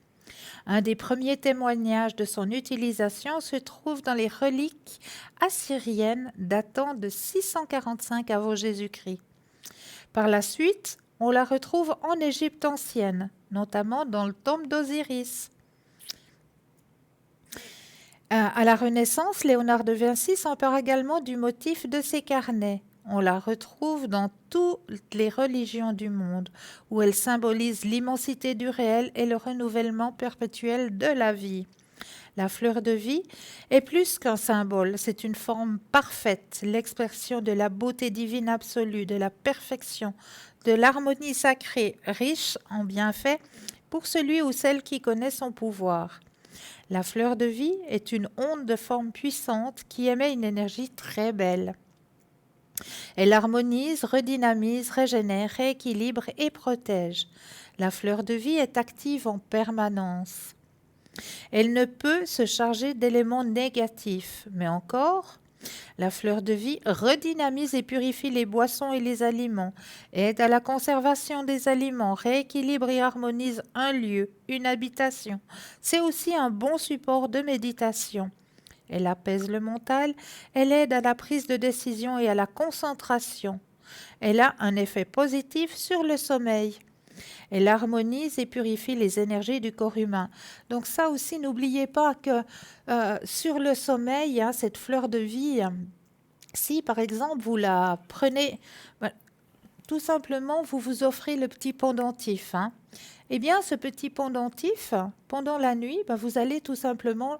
Un des premiers témoignages de son utilisation se trouve dans les reliques assyriennes datant de 645 avant Jésus-Christ. Par la suite, on la retrouve en Égypte ancienne, notamment dans le tombe d'Osiris. À la Renaissance, Léonard de Vinci s'empare également du motif de ses carnets. On la retrouve dans toutes les religions du monde, où elle symbolise l'immensité du réel et le renouvellement perpétuel de la vie. La fleur de vie est plus qu'un symbole, c'est une forme parfaite, l'expression de la beauté divine absolue, de la perfection, de l'harmonie sacrée, riche en bienfaits pour celui ou celle qui connaît son pouvoir. La fleur de vie est une onde de forme puissante qui émet une énergie très belle. Elle harmonise, redynamise, régénère, rééquilibre et protège. La fleur de vie est active en permanence. Elle ne peut se charger d'éléments négatifs, mais encore, la fleur de vie redynamise et purifie les boissons et les aliments, aide à la conservation des aliments, rééquilibre et harmonise un lieu, une habitation. C'est aussi un bon support de méditation. Elle apaise le mental, elle aide à la prise de décision et à la concentration. Elle a un effet positif sur le sommeil. Elle harmonise et purifie les énergies du corps humain. Donc ça aussi, n'oubliez pas que sur le sommeil, hein, cette fleur de vie, si par exemple vous la prenez, ben, tout simplement vous vous offrez le petit pendentif. Hein. Eh bien ce petit pendentif, pendant la nuit, ben, vous allez tout simplement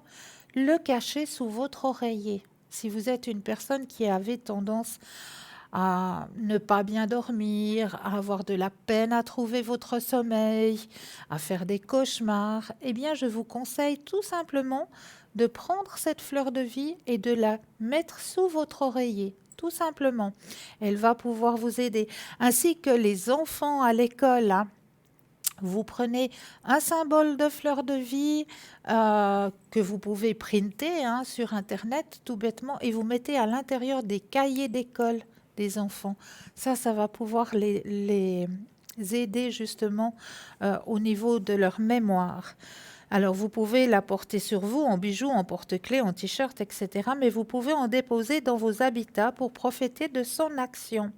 le cacher sous votre oreiller. Si vous êtes une personne qui avait tendance à ne pas bien dormir, à avoir de la peine à trouver votre sommeil, à faire des cauchemars, eh bien je vous conseille tout simplement de prendre cette fleur de vie et de la mettre sous votre oreiller. Tout simplement. Elle va pouvoir vous aider. Ainsi que les enfants à l'école, hein. Vous prenez un symbole de fleur de vie que vous pouvez printer hein, sur Internet tout bêtement et vous mettez à l'intérieur des cahiers d'école des enfants. Ça va pouvoir les aider justement au niveau de leur mémoire. Alors vous pouvez la porter sur vous en bijoux, en porte-clés, en t-shirt, etc. Mais vous pouvez en déposer dans vos habitats pour profiter de son action.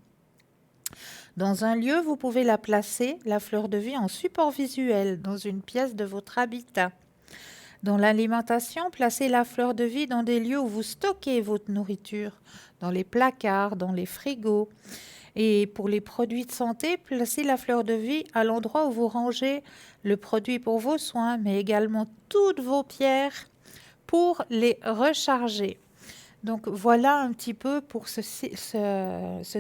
Dans un lieu, vous pouvez la placer, la fleur de vie, en support visuel dans une pièce de votre habitat. Dans l'alimentation, placez la fleur de vie dans des lieux où vous stockez votre nourriture, dans les placards, dans les frigos. Et pour les produits de santé, placez la fleur de vie à l'endroit où vous rangez le produit pour vos soins, mais également toutes vos pierres pour les recharger. Donc voilà un petit peu pour ce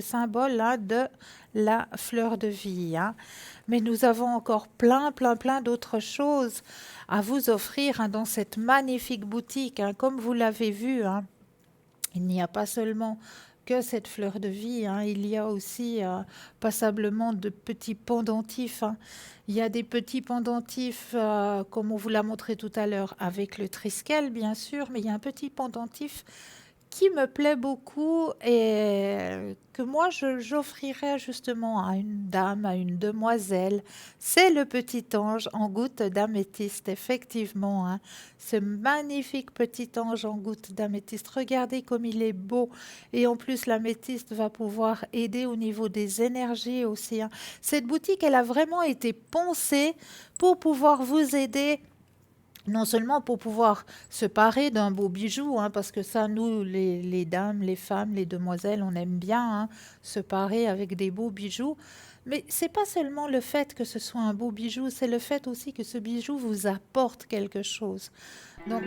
symbole-là de la fleur de vie. Hein. Mais nous avons encore plein d'autres choses à vous offrir hein, dans cette magnifique boutique. Hein. Comme vous l'avez vu, hein, il n'y a pas seulement que cette fleur de vie, hein, il y a aussi passablement de petits pendentifs. Hein. Il y a des petits pendentifs, comme on vous l'a montré tout à l'heure, avec le triskel bien sûr, mais il y a un petit pendentif qui me plaît beaucoup et que moi j'offrirais justement à une dame, à une demoiselle, c'est le petit ange en gouttes d'améthyste, effectivement. Hein. Ce magnifique petit ange en gouttes d'améthyste, regardez comme il est beau et en plus l'améthyste va pouvoir aider au niveau des énergies aussi. Hein. Cette boutique, elle a vraiment été pensée pour pouvoir vous aider non seulement pour pouvoir se parer d'un beau bijou, hein, parce que ça, nous, les dames, les femmes, les demoiselles, on aime bien hein, se parer avec des beaux bijoux. Mais c'est pas seulement le fait que ce soit un beau bijou, c'est le fait aussi que ce bijou vous apporte quelque chose. Donc,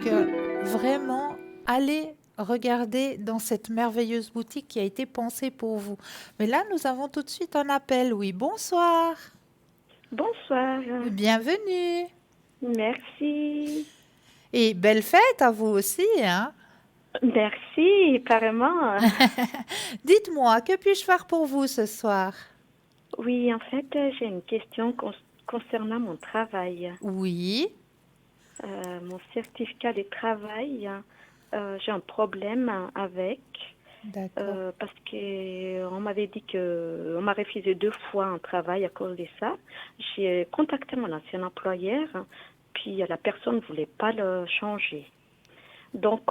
vraiment, allez regarder dans cette merveilleuse boutique qui a été pensée pour vous. Mais là, nous avons tout de suite un appel. Oui, bonsoir. Bonsoir. Bienvenue. Merci. Et belle fête à vous aussi, hein? Merci, carrément. Dites-moi, que puis-je faire pour vous ce soir? Oui, en fait, j'ai une question concernant mon travail. Oui, Mon certificat de travail, j'ai un problème avec d'accord. parce que on m'avait dit que on m'a refusé 2 fois un travail à cause de ça. J'ai contacté mon ancien employeur, puis la personne ne voulait pas le changer. Donc,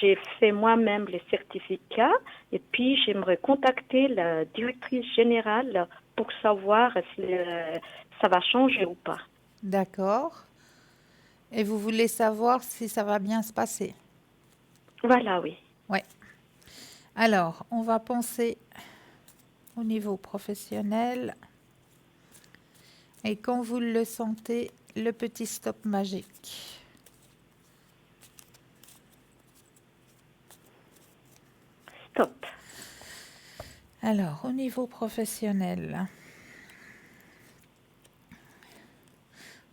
j'ai fait moi-même les certificats et puis j'aimerais contacter la directrice générale pour savoir si ça va changer ou pas. D'accord. Et vous voulez savoir si ça va bien se passer? Voilà, oui. Oui. Alors, on va penser au niveau professionnel. Et quand vous le sentez, le petit stop magique. Stop. Alors, au niveau professionnel,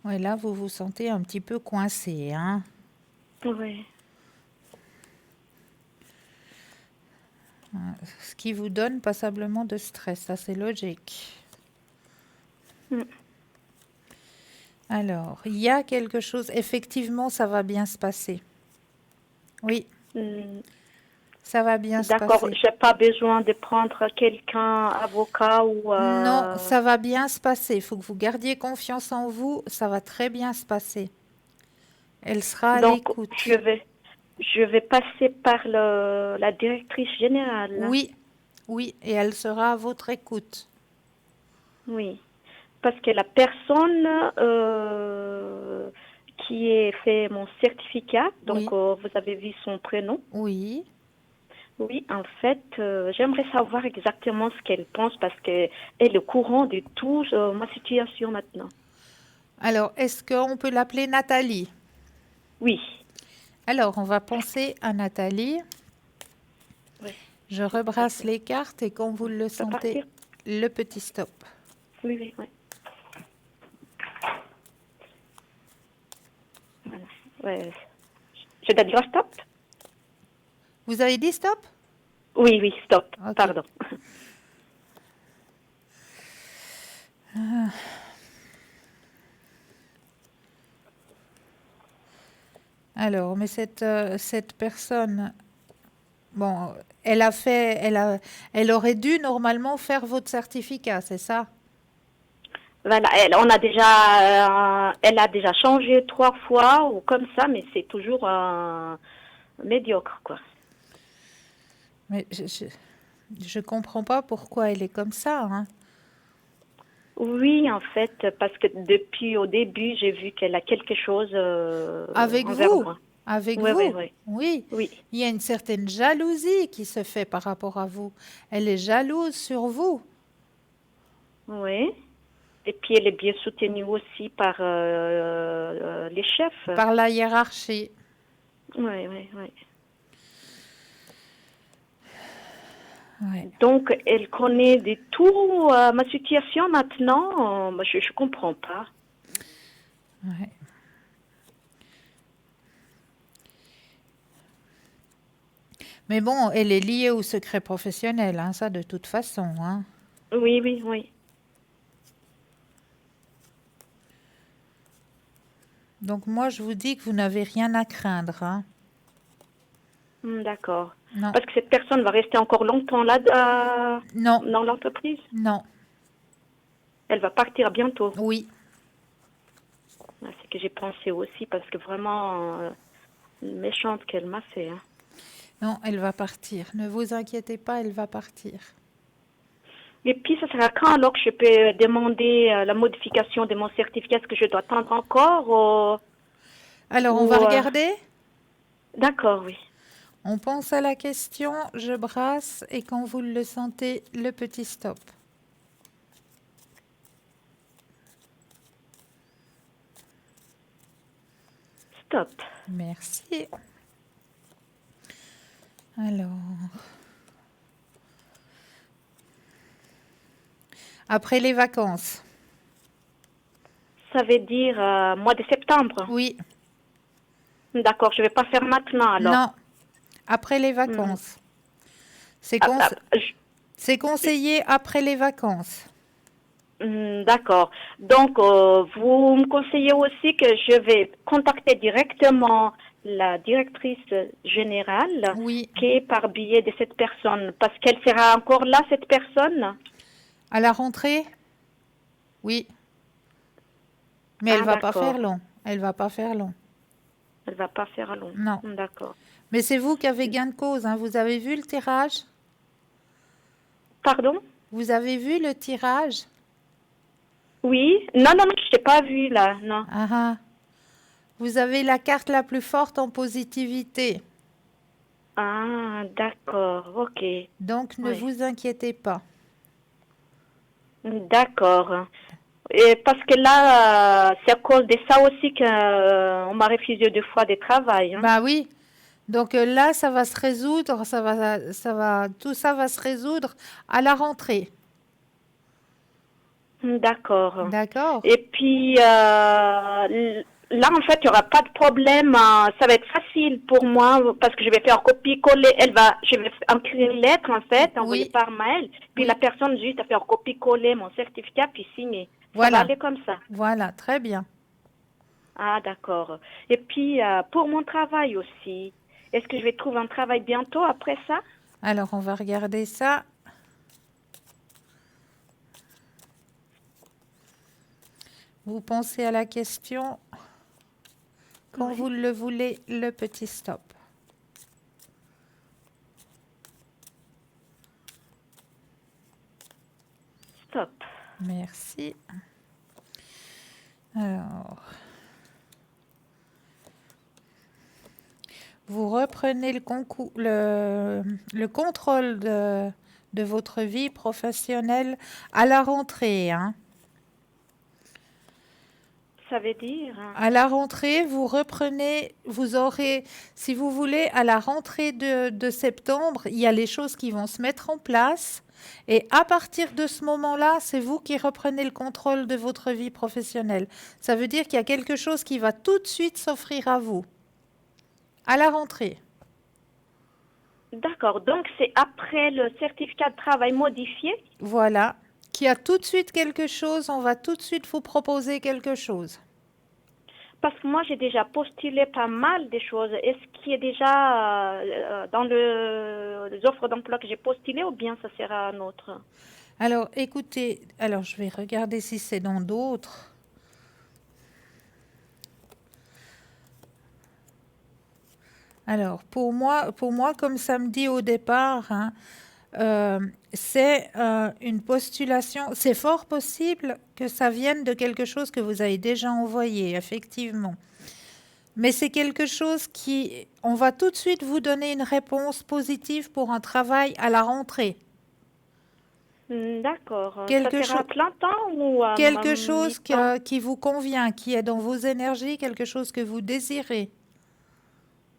ouais, là, vous vous sentez un petit peu coincé, hein? Oui. Ce qui vous donne passablement de stress, ça c'est logique. Mm. Alors, il y a quelque chose. Effectivement, ça va bien se passer. Oui, Mm. ça va bien se D'accord, passer. j'ai pas besoin de prendre quelqu'un, avocat ou... Non, ça va bien se passer. Il faut que vous gardiez confiance en vous. Ça va très bien se passer. Elle sera à Donc, l'écoute. je vais passer par la directrice générale. Oui, oui, et elle sera à votre écoute. Oui, parce que la personne qui a fait mon certificat, donc Oui, vous avez vu son prénom. oui. Oui, en fait, j'aimerais savoir exactement ce qu'elle pense parce qu'elle est au courant de tout ma situation maintenant. Alors, est-ce qu'on peut l'appeler Nathalie? Oui, Alors, on va penser à Nathalie. oui, Je rebrasse les cartes et quand vous le ça peut sentez, partir? le petit stop. Oui, oui, oui. Voilà. Ouais. Je dois dire stop? Vous avez dit stop? Oui, oui, stop. Ok. Pardon. Alors, mais cette personne, bon, elle aurait dû normalement faire votre certificat, c'est ça? Voilà, elle a déjà changé 3 fois ou comme ça, mais c'est toujours médiocre, quoi. Mais je comprends pas pourquoi elle est comme ça, hein. Oui, en fait, parce que depuis au début, j'ai vu qu'elle a quelque chose Avec envers vous, moi. avec Oui, oui, vous, oui, oui. oui, Il y a une certaine jalousie qui se fait par rapport à vous. Elle est jalouse sur vous. oui. Et puis elle est bien soutenue aussi par les chefs. Par la hiérarchie. Oui, oui, oui. Ouais, Donc elle connaît de tout ma situation maintenant. Je comprends pas. ouais. Mais bon, elle est liée au secret professionnel, hein, ça de toute façon, hein. Oui, oui, oui. Donc moi, je vous dis que vous n'avez rien à craindre, hein. D'accord. Non, Parce que cette personne va rester encore longtemps là non, dans l'entreprise. non, Elle va partir bientôt. oui. C'est ce que j'ai pensé aussi parce que vraiment méchante qu'elle m'a fait. Hein. Non, elle va partir. Ne vous inquiétez pas, elle va partir. Et puis, ça sera quand alors que je peux demander la modification de mon certificat? Est-ce que je dois attendre encore Alors, on ou, va regarder. D'accord, oui. On pense à la question, je brasse et quand vous le sentez, le petit stop. Stop. Merci. Alors, après les vacances. Ça veut dire mois de septembre. Oui, D'accord, je ne vais pas faire maintenant alors. non, après les vacances. C'est Ah, c'est conseillé après les vacances. D'accord. Donc, vous me conseillez aussi que je vais contacter directement la directrice générale Oui, qui est par biais de cette personne, parce qu'elle sera encore là, cette personne. à la rentrée. Oui, mais elle Ah, va pas d'accord. faire long. Elle va pas faire long. Elle va pas faire long. Non. D'accord. Mais c'est vous qui avez gain de cause, hein. Vous avez vu le tirage? Pardon? Vous avez vu le tirage? Oui? Non, non, non, je t'ai pas vu là, non. Ah ah. Vous avez la carte la plus forte en positivité. Ah, d'accord, ok. Donc ne Oui. vous inquiétez pas. D'accord. Et parce que là, c'est à cause de ça aussi qu'on m'a refusé 2 fois de travail. Hein. Bah oui. Donc là, ça va se résoudre, tout ça va se résoudre à la rentrée. D'accord. D'accord? Et puis, là, en fait, il n'y aura pas de problème. Ça va être facile pour moi parce que je vais faire copier-coller. Je vais écrire une lettre, en fait, envoyer Oui, par mail. Puis oui. la personne juste à faire copier-coller mon certificat puis signer. Ça va Voilà, aller comme ça. voilà, très bien. Ah, d'accord. Et puis, pour mon travail aussi, est-ce que je vais trouver un travail bientôt après ça? Alors, on va regarder ça. Vous pensez à la question quand Oui. vous le voulez, le petit stop. Stop. Merci. Alors, vous reprenez le contrôle de votre vie professionnelle à la rentrée, hein. Ça veut dire, À la rentrée, vous reprenez, vous aurez, si vous voulez, à la rentrée de septembre, il y a les choses qui vont se mettre en place. Et à partir de ce moment-là, c'est vous qui reprenez le contrôle de votre vie professionnelle. Ça veut dire qu'il y a quelque chose qui va tout de suite s'offrir à vous, à la rentrée. d'accord. Donc, c'est après le certificat de travail modifié? Voilà. Qu'il y a tout de suite quelque chose, on va tout de suite vous proposer quelque chose. Parce que moi, j'ai déjà postulé pas mal de choses. Est-ce qu'il est déjà dans les offres d'emploi que j'ai postulées ou bien ça sera un autre? Alors, écoutez, alors je vais regarder si c'est dans d'autres. Alors, pour moi, comme ça me dit au départ, hein, c'est une postulation. C'est fort possible que ça vienne de quelque chose que vous avez déjà envoyé, effectivement. Mais c'est quelque chose qui, on va tout de suite vous donner une réponse positive pour un travail à la rentrée. D'accord. Ça Quelque sera chose, à plein temps ou à quelque chose mi-temps? qui vous convient, qui est dans vos énergies, quelque chose que vous désirez.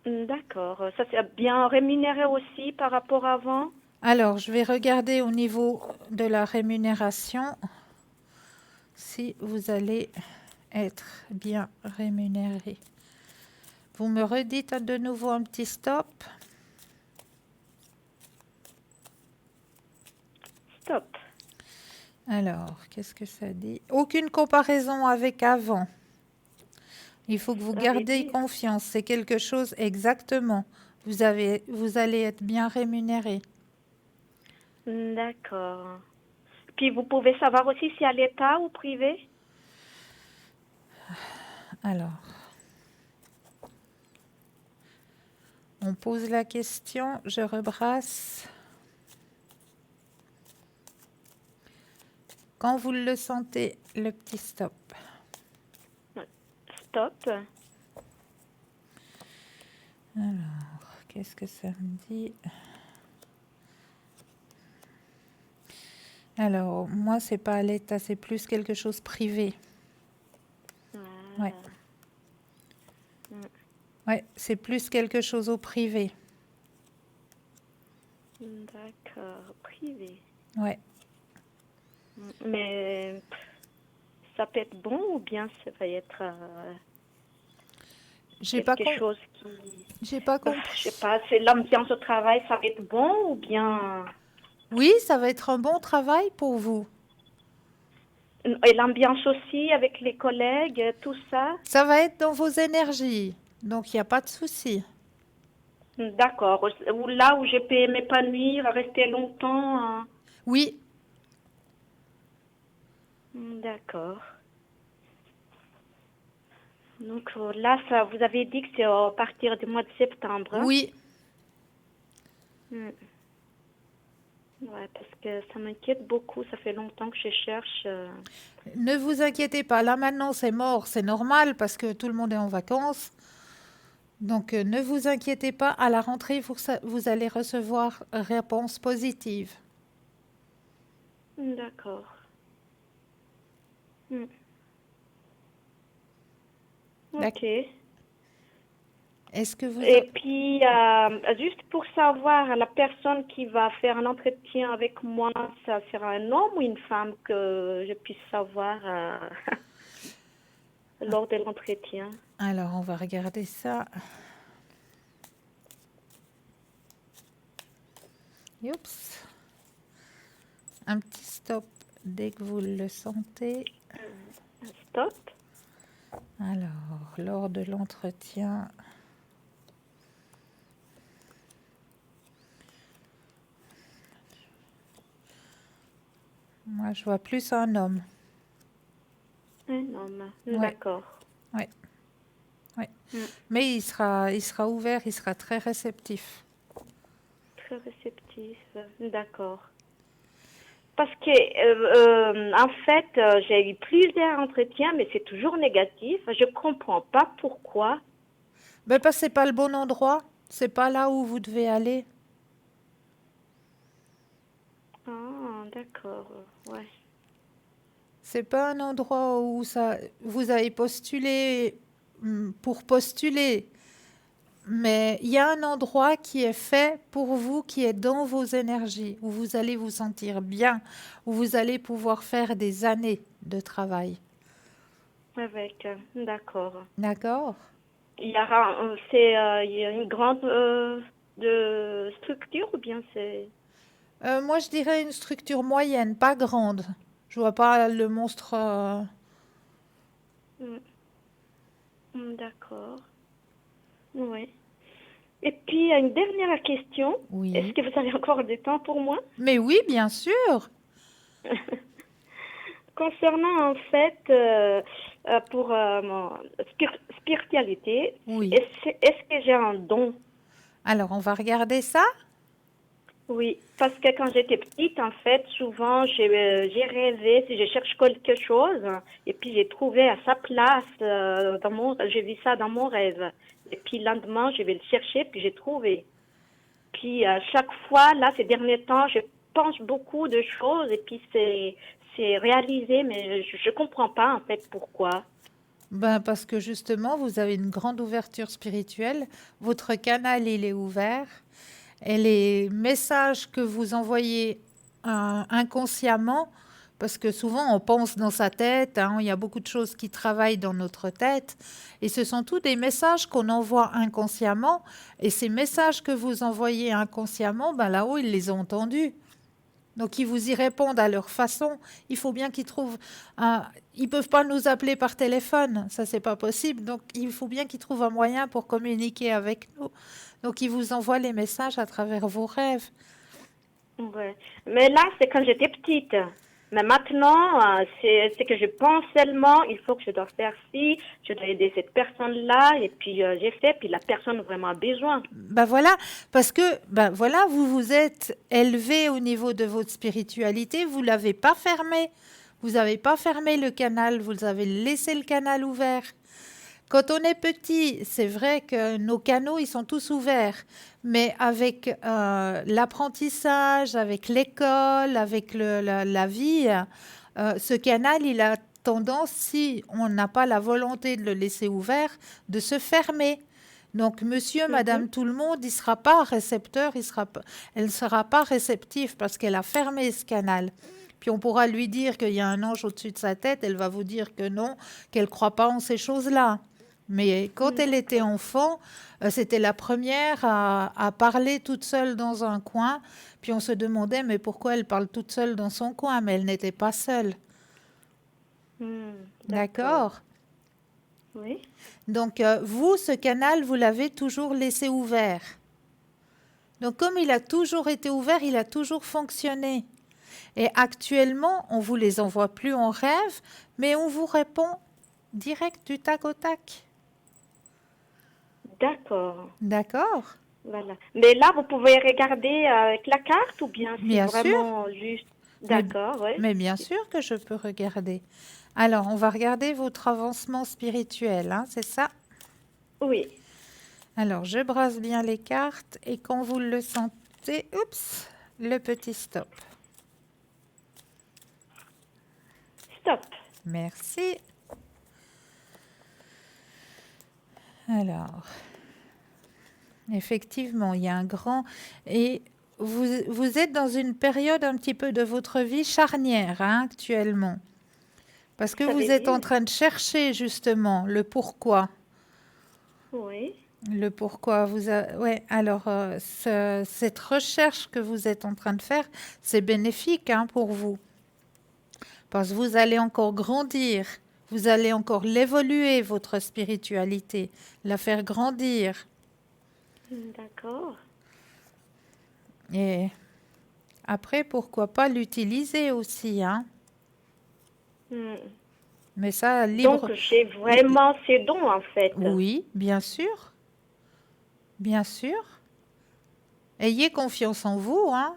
D'accord. Ça c'est bien rémunéré aussi par rapport à avant? Alors, je vais regarder au niveau de la rémunération si vous allez être bien rémunéré. Vous me redites de nouveau un petit stop. Stop. Alors, qu'est-ce que ça dit? Aucune comparaison avec avant. Il faut que vous Ça veut gardiez dire. confiance. C'est quelque chose exactement. Vous allez être bien rémunéré. D'accord. Puis vous pouvez savoir aussi si à l'État ou privé? Alors, on pose la question, je rebrasse. Quand vous le sentez, le petit stop. Stop. Alors, qu'est-ce que ça me dit? Alors, moi, c'est pas à l'État, c'est plus quelque chose privé. Ouais. Ouais, c'est plus quelque chose au privé. D'accord. Privé. Ouais. Mais ça peut être bon ou bien ça va être J'ai pas quelque chose qui... j'ai pas Je compris. sais pas, c'est l'ambiance au travail, ça va être bon ou bien... Oui, ça va être un bon travail pour vous. Et l'ambiance aussi avec les collègues, tout ça? Ça va être dans vos énergies. Donc, il n'y a pas de souci. D'accord. Ou là où je peux m'épanouir, rester longtemps. Oui, D'accord. Donc là, ça, vous avez dit que c'est à partir du mois de septembre. Hein? oui. Ouais, parce que ça m'inquiète beaucoup. Ça fait longtemps que je cherche. Ne vous inquiétez pas. Là, maintenant, c'est mort. C'est normal parce que tout le monde est en vacances. Donc, ne vous inquiétez pas. À la rentrée, vous allez recevoir réponse positive. D'accord. Ok. Est-ce que vous... Et puis, juste pour savoir, la personne qui va faire un entretien avec moi, ça sera un homme ou une femme que je puisse savoir lors de l'entretien? Alors, on va regarder ça. Oups. Un petit stop dès que vous le sentez. Top. Alors, lors de l'entretien, moi je vois plus un homme. Un homme. Ouais, D'accord. ouais, ouais. Mm. Mais il sera ouvert, il sera très réceptif. Très réceptif. D'accord. Parce que, en fait, j'ai eu plusieurs entretiens, mais c'est toujours négatif. Je comprends pas pourquoi. Ben, parce que c'est pas le bon endroit, c'est pas là où vous devez aller. Ah, d'accord. Ouais. C'est pas un endroit où vous avez postulé pour postuler, mais il y a un endroit qui est fait pour vous, qui est dans vos énergies, où vous allez vous sentir bien, où vous allez pouvoir faire des années de travail. Avec. D'accord. D'accord? Il y a une grande de structure ou bien c'est... Moi, je dirais une structure moyenne, pas grande. Je vois pas le monstre. Mm, d'accord. Oui. Et puis, une dernière question. Est-ce Oui. que vous avez encore du temps pour moi? Mais oui, bien sûr. Concernant, en fait, pour mon spiritualité, Oui. est-ce que j'ai un don? Alors, on va regarder ça. Oui, parce que quand j'étais petite, en fait, souvent, j'ai rêvé, si je cherche quelque chose, et puis j'ai trouvé à sa place, j'ai vu ça dans mon rêve. Et puis, le lendemain, je vais le chercher, puis j'ai trouvé. Puis, chaque fois, là, ces derniers temps, je pense beaucoup de choses, et puis c'est réalisé, mais je comprends pas, en fait, pourquoi. Ben, parce que justement, vous avez une grande ouverture spirituelle. Votre canal, il est ouvert. Et les messages que vous envoyez inconsciemment, parce que souvent on pense dans sa tête, hein, il y a beaucoup de choses qui travaillent dans notre tête, et ce sont tous des messages qu'on envoie inconsciemment, et ces messages que vous envoyez inconsciemment, ben là-haut, ils les ont entendus. Donc, ils vous y répondent à leur façon. Il faut bien qu'ils trouvent un... Ils peuvent pas nous appeler par téléphone, ça c'est pas possible. Donc, il faut bien qu'ils trouvent un moyen pour communiquer avec nous. Donc, ils vous envoient les messages à travers vos rêves. Ouais. Mais là, c'est quand j'étais petite. Mais maintenant, c'est que je pense seulement, il faut que je dois faire ci, je dois aider cette personne-là, et puis j'ai fait, puis la personne a vraiment besoin. Ben voilà, parce que ben voilà, vous vous êtes élevé au niveau de votre spiritualité, vous l'avez pas fermé. Vous n'avez pas fermé le canal, vous avez laissé le canal ouvert. Quand on est petit, c'est vrai que nos canaux, ils sont tous ouverts. Mais avec l'apprentissage, avec l'école, avec la vie, ce canal, il a tendance, si on n'a pas la volonté de le laisser ouvert, de se fermer. Donc, monsieur, Mhm. madame, tout le monde, il sera pas récepteur, elle ne sera pas réceptive parce qu'elle a fermé ce canal. Puis on pourra lui dire qu'il y a un ange au-dessus de sa tête, elle va vous dire que non, qu'elle ne croit pas en ces choses-là. Mais quand elle était D'accord. enfant, c'était la première à parler toute seule dans un coin. Puis on se demandait, mais pourquoi elle parle toute seule dans son coin? Mais elle n'était pas seule. D'accord. D'accord? Oui. Donc, vous, ce canal, vous l'avez toujours laissé ouvert. Donc, comme il a toujours été ouvert, il a toujours fonctionné. Et actuellement, on vous les envoie plus en rêve, mais on vous répond direct du tac au tac. D'accord. D'accord? Voilà. Mais là, vous pouvez regarder avec la carte ou bien c'est Bien sûr. vraiment juste... Mais, D'accord, oui. mais bien sûr que je peux regarder. Alors, on va regarder votre avancement spirituel, hein, c'est ça? Oui. Alors, je brasse bien les cartes et quand vous le sentez, oups, le petit stop. Stop. Merci. Alors, effectivement, il y a un grand... Et vous êtes dans une période un petit peu de votre vie charnière, hein, actuellement. Parce que Ça vous veut êtes en dire? train de chercher justement le pourquoi. Oui. Le pourquoi. Ouais, alors, cette recherche que vous êtes en train de faire, c'est bénéfique, hein, pour vous. Parce que vous allez encore grandir. Vous allez encore l'évoluer, votre spiritualité, la faire grandir. D'accord. Et après, pourquoi pas l'utiliser aussi, hein? Hmm. Mais ça, Donc, libre. j'ai vraiment ces dons, en fait. Oui, bien sûr, bien sûr. Ayez confiance en vous, hein?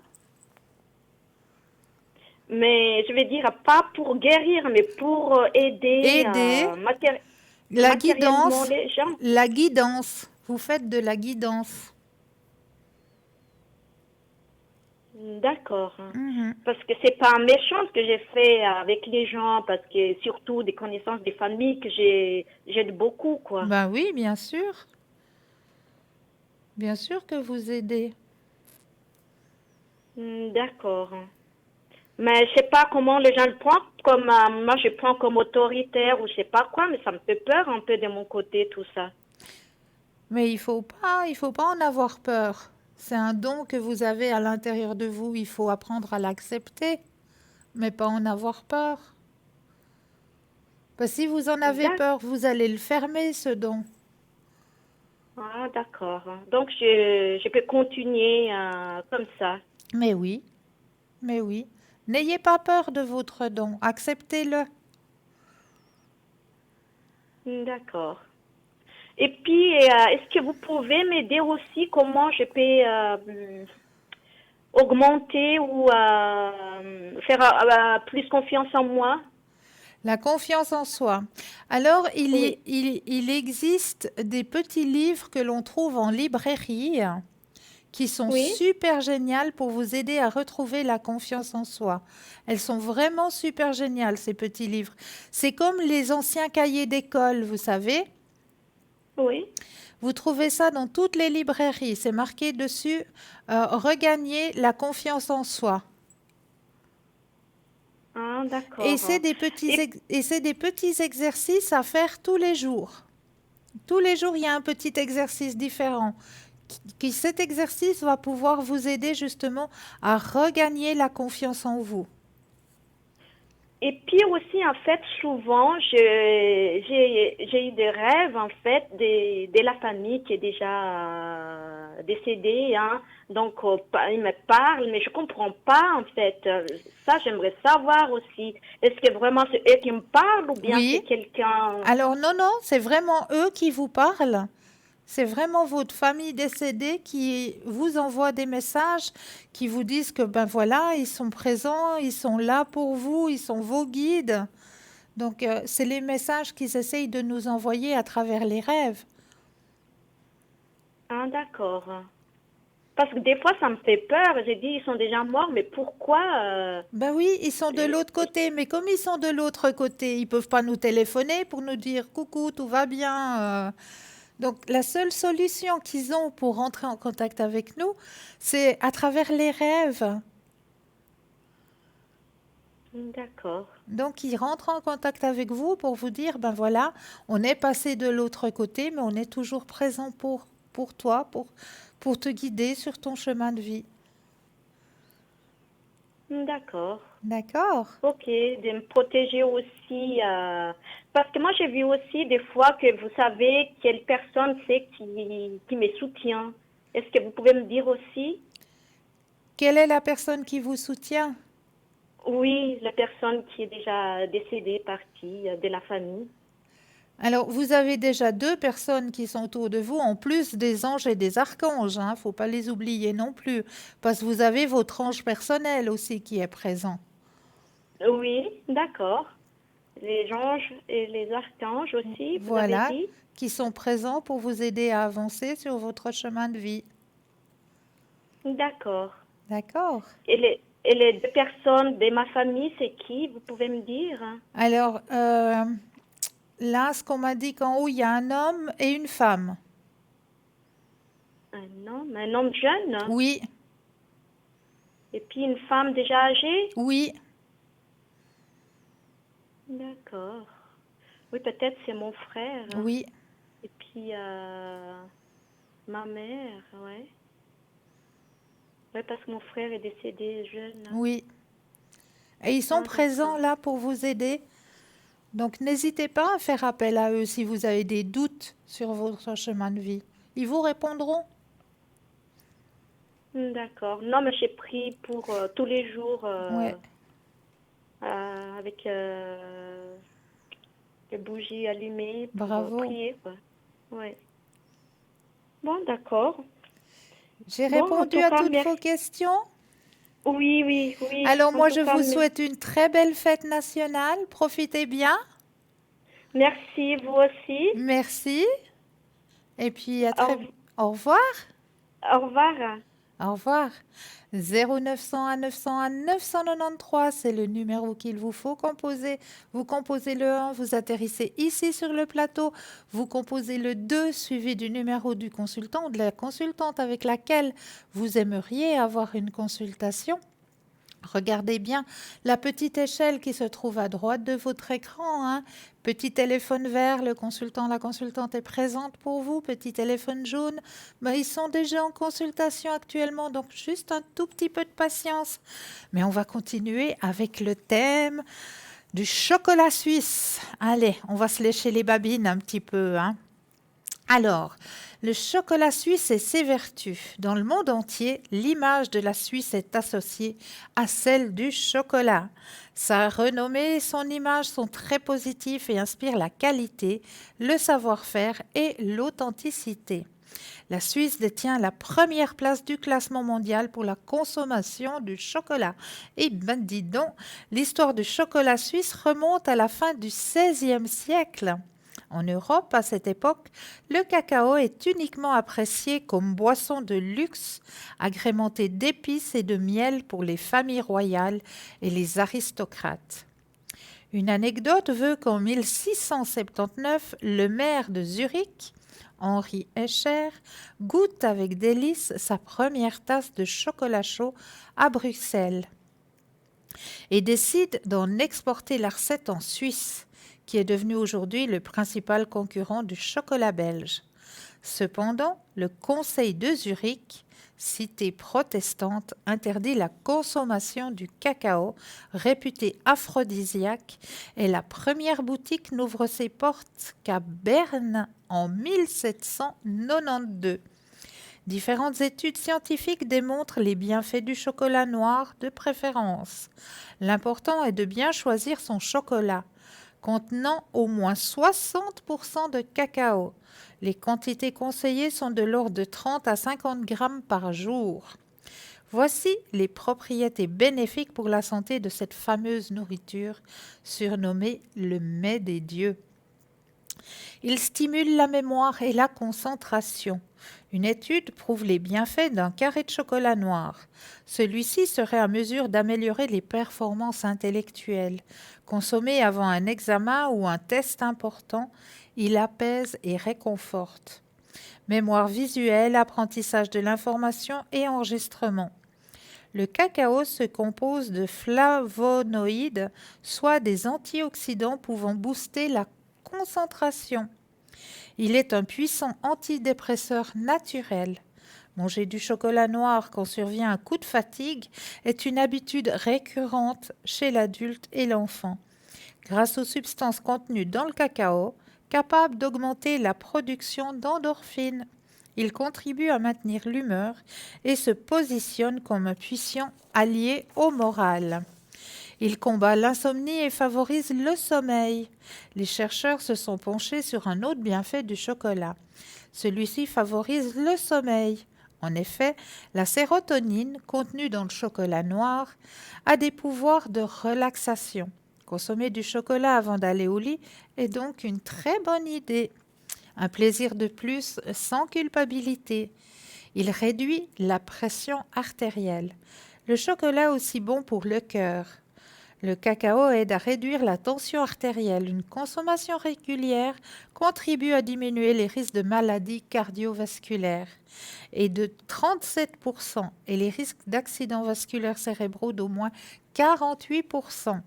Mais je vais dire, pas pour guérir, mais pour aider Aider, la matériellement guidance, les gens. la guidance. Vous faites de la guidance. D'accord. Mhm. Parce que c'est pas méchant ce que j'ai fait avec les gens, parce que surtout des connaissances des familles que j'aide beaucoup, quoi. Ben oui, bien sûr. Bien sûr que vous aidez. D'accord. Mais je sais pas comment les gens le prennent, comme moi je prends comme autoritaire ou je sais pas quoi, mais ça me fait peur un peu de mon côté tout ça. Mais il faut pas en avoir peur. C'est un don que vous avez à l'intérieur de vous. Il faut apprendre à l'accepter, mais pas en avoir peur. Parce que si vous en avez D'ac- peur, vous allez le fermer, ce don. Ah, d'accord. Donc je peux continuer comme ça. Mais oui, mais oui. N'ayez pas peur de votre don. Acceptez-le. D'accord. Et puis, est-ce que vous pouvez m'aider aussi comment je peux augmenter ou faire plus confiance en moi? La confiance en soi. Alors, Oui, il existe des petits livres que l'on trouve en librairie qui sont oui. super géniales pour vous aider à retrouver la confiance en soi. Elles sont vraiment super géniales, ces petits livres. C'est comme les anciens cahiers d'école, vous savez. Oui. Vous trouvez ça dans toutes les librairies. C'est marqué dessus, regagner la confiance en soi. Ah, Et d'accord. Et c'est des petits exercices à faire tous les jours. Tous les jours, il y a un petit exercice différent. Cet exercice va pouvoir vous aider justement à regagner la confiance en vous. Et puis aussi, en fait, souvent, j'ai eu des rêves, en fait, de la famille qui est déjà décédée, hein. Donc, ils me parlent, mais je comprends pas, en fait. Ça, j'aimerais savoir aussi. Est-ce que vraiment c'est eux qui me parlent ou bien Oui. c'est quelqu'un... Alors non, non, c'est vraiment eux qui vous parlent. C'est vraiment votre famille décédée qui vous envoie des messages, qui vous disent que ben voilà, ils sont présents, ils sont là pour vous, ils sont vos guides. Donc c'est les messages qu'ils essayent de nous envoyer à travers les rêves. Ah, d'accord. Parce que des fois, ça me fait peur. J'ai dit, ils sont déjà morts, mais pourquoi Ben oui, ils sont de je- l'autre côté, mais comme ils sont de l'autre côté, ils peuvent pas nous téléphoner pour nous dire coucou, tout va bien. Donc la seule solution qu'ils ont pour rentrer en contact avec nous, c'est à travers les rêves. D'accord. Donc ils rentrent en contact avec vous pour vous dire, ben voilà, on est passé de l'autre côté, mais on est toujours présent pour toi, pour te guider sur ton chemin de vie. D'accord. D'accord? Ok, de me protéger aussi. Parce que moi, j'ai vu aussi des fois que vous savez quelle personne c'est qui me soutient. Est-ce que vous pouvez me dire aussi? Quelle est la personne qui vous soutient? Oui, la personne qui est déjà décédée, partie de la famille. Alors, vous avez déjà deux personnes qui sont autour de vous, en plus des anges et des archanges, hein, faut pas les oublier non plus, parce que vous avez votre ange personnel aussi qui est présent. Oui, d'accord. Les anges et les archanges aussi, vous avez Voilà, dit? qui sont présents pour vous aider à avancer sur votre chemin de vie. D'accord. D'accord? Et les deux personnes de ma famille, c'est qui? Vous pouvez me dire? Alors, là, ce qu'on m'a dit qu'en haut, il y a un homme et une femme. Un homme jeune, Oui, et puis une femme déjà âgée? oui, D'accord. Oui, peut-être c'est mon frère. oui, Et puis ma mère, ouais. Ouais, parce que mon frère est décédé jeune. oui. Et ils sont Ah, présents d'accord. là pour vous aider. Donc, n'hésitez pas à faire appel à eux si vous avez des doutes sur votre chemin de vie. Ils vous répondront. D'accord. Non, mais j'ai pris pour tous les jours Ouais, avec les bougies allumées pour bravo. prier, quoi. Ouais. Bon, d'accord. J'ai Bon, en répondu tout à cas, toutes vos merci. questions. Oui, oui, oui. Alors, En moi, tout je cas, vous souhaite une très belle fête nationale. Profitez bien. merci, vous aussi. Merci. Et puis, à Au, très... Au revoir. au revoir. Au revoir. 0900 à 900 à 993, c'est le numéro qu'il vous faut composer. Vous composez le 1, vous atterrissez ici sur le plateau. Vous composez le 2, suivi du numéro du consultant ou de la consultante avec laquelle vous aimeriez avoir une consultation. Regardez bien la petite échelle qui se trouve à droite de votre écran, hein. Petit téléphone vert, le consultant, la consultante est présente pour vous. Petit téléphone jaune, ils sont déjà en consultation actuellement, donc juste un tout petit peu de patience. Mais on va continuer avec le thème du chocolat suisse. Allez, on va se lécher les babines un petit peu, hein. Alors, le chocolat suisse et ses vertus. Dans le monde entier, l'image de la Suisse est associée à celle du chocolat. Sa renommée et son image sont très positifs et inspirent la qualité, le savoir-faire et l'authenticité. La Suisse détient la première place du classement mondial pour la consommation du chocolat. Et ben dis donc, l'histoire du chocolat suisse remonte à la fin du XVIe siècle. En Europe, à cette époque, le cacao est uniquement apprécié comme boisson de luxe, agrémentée d'épices et de miel pour les familles royales et les aristocrates. Une anecdote veut qu'en 1679, le maire de Zurich, Henri Escher, goûte avec délice sa première tasse de chocolat chaud à Bruxelles et décide d'en exporter la recette en Suisse, qui est devenu aujourd'hui le principal concurrent du chocolat belge. Cependant, le Conseil de Zurich, cité protestante, interdit la consommation du cacao, réputé aphrodisiaque, et la première boutique n'ouvre ses portes qu'à Berne en 1792. Différentes études scientifiques démontrent les bienfaits du chocolat noir de préférence. L'important est de bien choisir son chocolat, contenant au moins 60% de cacao. Les quantités conseillées sont de l'ordre de 30 à 50 grammes par jour. Voici les propriétés bénéfiques pour la santé de cette fameuse nourriture surnommée le mets des dieux. Il stimule la mémoire et la concentration. Une étude prouve les bienfaits d'un carré de chocolat noir. Celui-ci serait à mesure d'améliorer les performances intellectuelles. Consommé avant un examen ou un test important, il apaise et réconforte. Mémoire visuelle, apprentissage de l'information et enregistrement. Le cacao se compose de flavonoïdes, soit des antioxydants pouvant booster la concentration. Il est un puissant antidépresseur naturel. Manger du chocolat noir quand survient un coup de fatigue est une habitude récurrente chez l'adulte et l'enfant, grâce aux substances contenues dans le cacao, capables d'augmenter la production d'endorphines. Il contribue à maintenir l'humeur et se positionne comme un puissant allié au moral. Il combat l'insomnie et favorise le sommeil. Les chercheurs se sont penchés sur un autre bienfait du chocolat. Celui-ci favorise le sommeil. En effet, la sérotonine contenue dans le chocolat noir a des pouvoirs de relaxation. Consommer du chocolat avant d'aller au lit est donc une très bonne idée. Un plaisir de plus sans culpabilité. Il réduit la pression artérielle. Le chocolat est aussi bon pour le cœur. Le cacao aide à réduire la tension artérielle. Une consommation régulière contribue à diminuer les risques de maladies cardiovasculaires et de 37% et les risques d'accidents vasculaires cérébraux d'au moins 48%.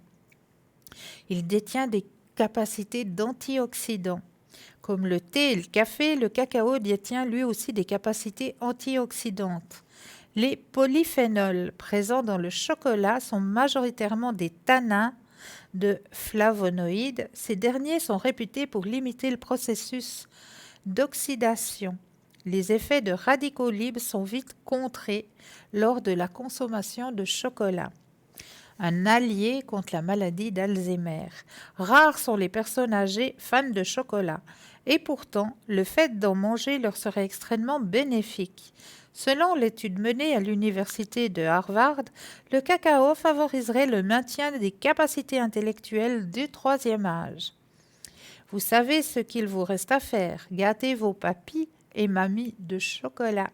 Il détient des capacités d'antioxydants. Comme le thé et le café, le cacao détient lui aussi des capacités antioxydantes. Les polyphénols présents dans le chocolat sont majoritairement des tanins de flavonoïdes. Ces derniers sont réputés pour limiter le processus d'oxydation. Les effets de radicaux libres sont vite contrés lors de la consommation de chocolat. Un allié contre la maladie d'Alzheimer. Rares sont les personnes âgées fans de chocolat, et pourtant, le fait d'en manger leur serait extrêmement bénéfique. Selon l'étude menée à l'université de Harvard, le cacao favoriserait le maintien des capacités intellectuelles du troisième âge. Vous savez ce qu'il vous reste à faire, gâtez vos papis et mamies de chocolat.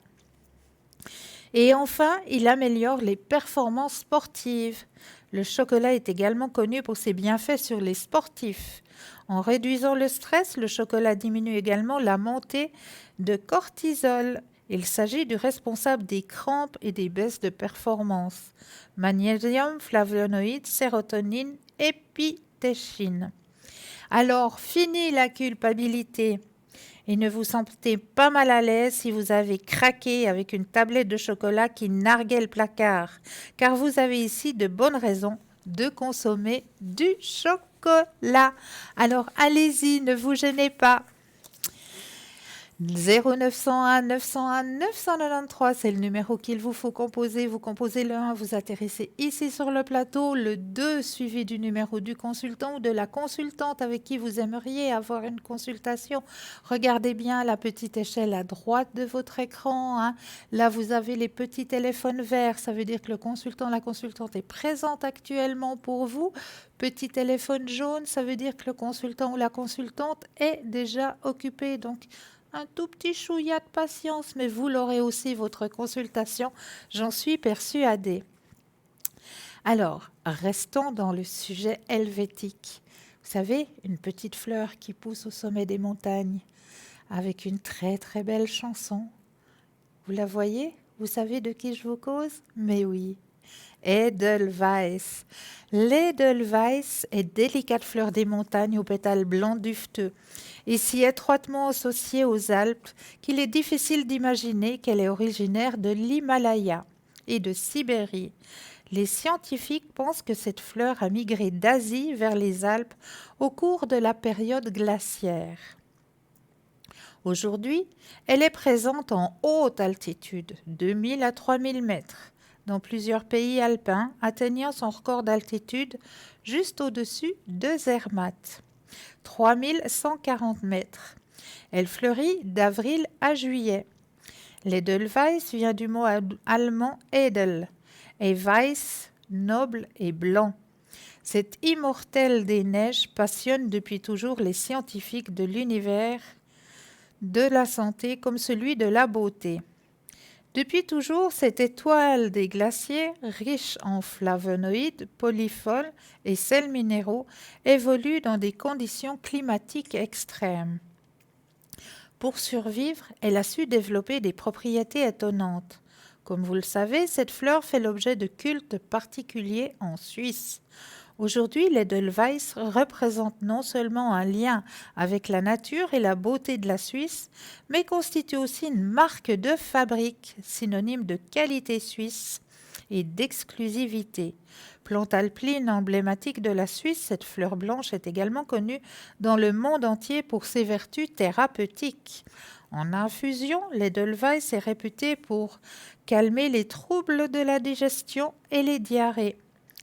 Et enfin, il améliore les performances sportives. Le chocolat est également connu pour ses bienfaits sur les sportifs. En réduisant le stress, le chocolat diminue également la montée de cortisol. Il s'agit du responsable des crampes et des baisses de performance. Magnésium, flavonoïdes, sérotonine, épithéchine. Alors, fini la culpabilité. Et ne vous sentez pas mal à l'aise si vous avez craqué avec une tablette de chocolat qui narguait le placard, car vous avez ici de bonnes raisons de consommer du chocolat. Alors allez-y, ne vous gênez pas. 0901 901 993, c'est le numéro qu'il vous faut composer. Vous composez le 1, vous atterrissez ici sur le plateau, le 2 suivi du numéro du consultant ou de la consultante avec qui vous aimeriez avoir une consultation. Regardez bien la petite échelle à droite de votre écran, hein. Là, vous avez les petits téléphones verts, ça veut dire que le consultant, la consultante est présente actuellement pour vous. Petit téléphone jaune, ça veut dire que le consultant ou la consultante est déjà occupé, donc un tout petit chouïa de patience, mais vous l'aurez aussi, votre consultation, j'en suis persuadée. Alors, restons dans le sujet helvétique. Vous savez, une petite fleur qui pousse au sommet des montagnes, avec une très très belle chanson. Vous la voyez? Vous savez de qui je vous cause? Mais oui, Edelweiss. L'Edelweiss est délicate fleur des montagnes aux pétales blancs dufteux et si étroitement associée aux Alpes qu'il est difficile d'imaginer qu'elle est originaire de l'Himalaya et de Sibérie. Les scientifiques pensent que cette fleur a migré d'Asie vers les Alpes au cours de la période glaciaire. Aujourd'hui, elle est présente en haute altitude, 2000 à 3000 mètres, dans plusieurs pays alpins, atteignant son record d'altitude juste au-dessus de Zermatt, 3140 mètres. Elle fleurit d'avril à juillet. L'Edelweiss vient du mot allemand Edel, et Weiss, noble et blanc. Cette immortelle des neiges passionne depuis toujours les scientifiques de l'univers, de la santé comme celui de la beauté. Depuis toujours, cette étoile des glaciers, riche en flavonoïdes, polyphénols et sels minéraux, évolue dans des conditions climatiques extrêmes. Pour survivre, elle a su développer des propriétés étonnantes. Comme vous le savez, cette fleur fait l'objet de cultes particuliers en Suisse. Aujourd'hui, l'Edelweiss représente non seulement un lien avec la nature et la beauté de la Suisse, mais constitue aussi une marque de fabrique, synonyme de qualité suisse et d'exclusivité. Plante alpine emblématique de la Suisse, cette fleur blanche est également connue dans le monde entier pour ses vertus thérapeutiques. En infusion, l'Edelweiss est réputée pour calmer les troubles de la digestion et les diarrhées,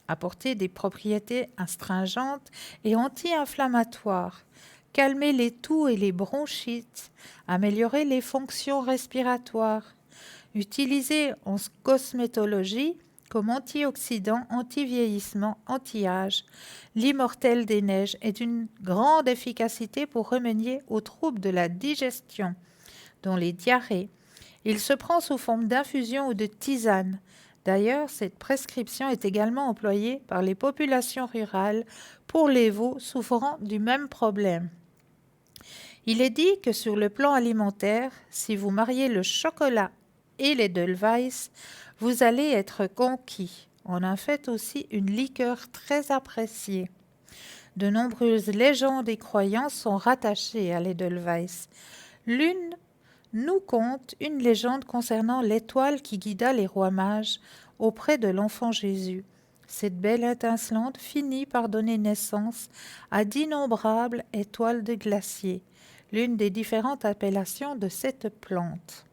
apporter des propriétés astringentes et anti-inflammatoires, calmer les toux et les bronchites, améliorer les fonctions respiratoires, utilisé en cosmétologie comme antioxydant, anti-vieillissement, anti-âge. L'immortelle des neiges est d'une grande efficacité pour remédier aux troubles de la digestion, dont les diarrhées. Il se prend sous forme d'infusion ou de tisane. D'ailleurs, cette prescription est également employée par les populations rurales pour les veaux souffrant du même problème. Il est dit que sur le plan alimentaire, si vous mariez le chocolat et l'Edelweiss, vous allez être conquis. On en fait aussi une liqueur très appréciée. De nombreuses légendes et croyances sont rattachées à l'Edelweiss. L'une nous conte une légende concernant l'étoile qui guida les rois mages auprès de l'enfant Jésus. Cette belle étincelante finit par donner naissance à d'innombrables étoiles de glacier, l'une des différentes appellations de cette plante.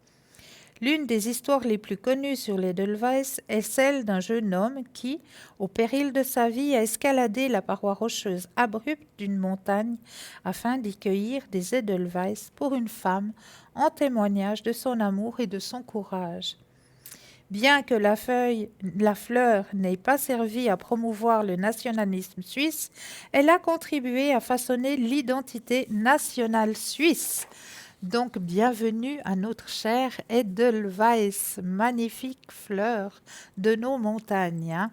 L'une des histoires les plus connues sur l'Edelweiss est celle d'un jeune homme qui, au péril de sa vie, a escaladé la paroi rocheuse abrupte d'une montagne afin d'y cueillir des Edelweiss pour une femme, en témoignage de son amour et de son courage. Bien que la fleur n'ait pas servi à promouvoir le nationalisme suisse, elle a contribué à façonner l'identité nationale suisse. Donc, bienvenue à notre chère Edelweiss, magnifique fleur de nos montagnes. Hein.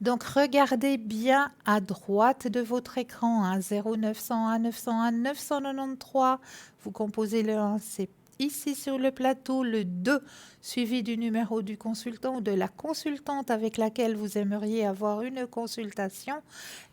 Donc, regardez bien à droite de votre écran, hein, 0901 901 993. Vous composez le 1, c'est ici sur le plateau, le 2, suivi du numéro du consultant ou de la consultante avec laquelle vous aimeriez avoir une consultation.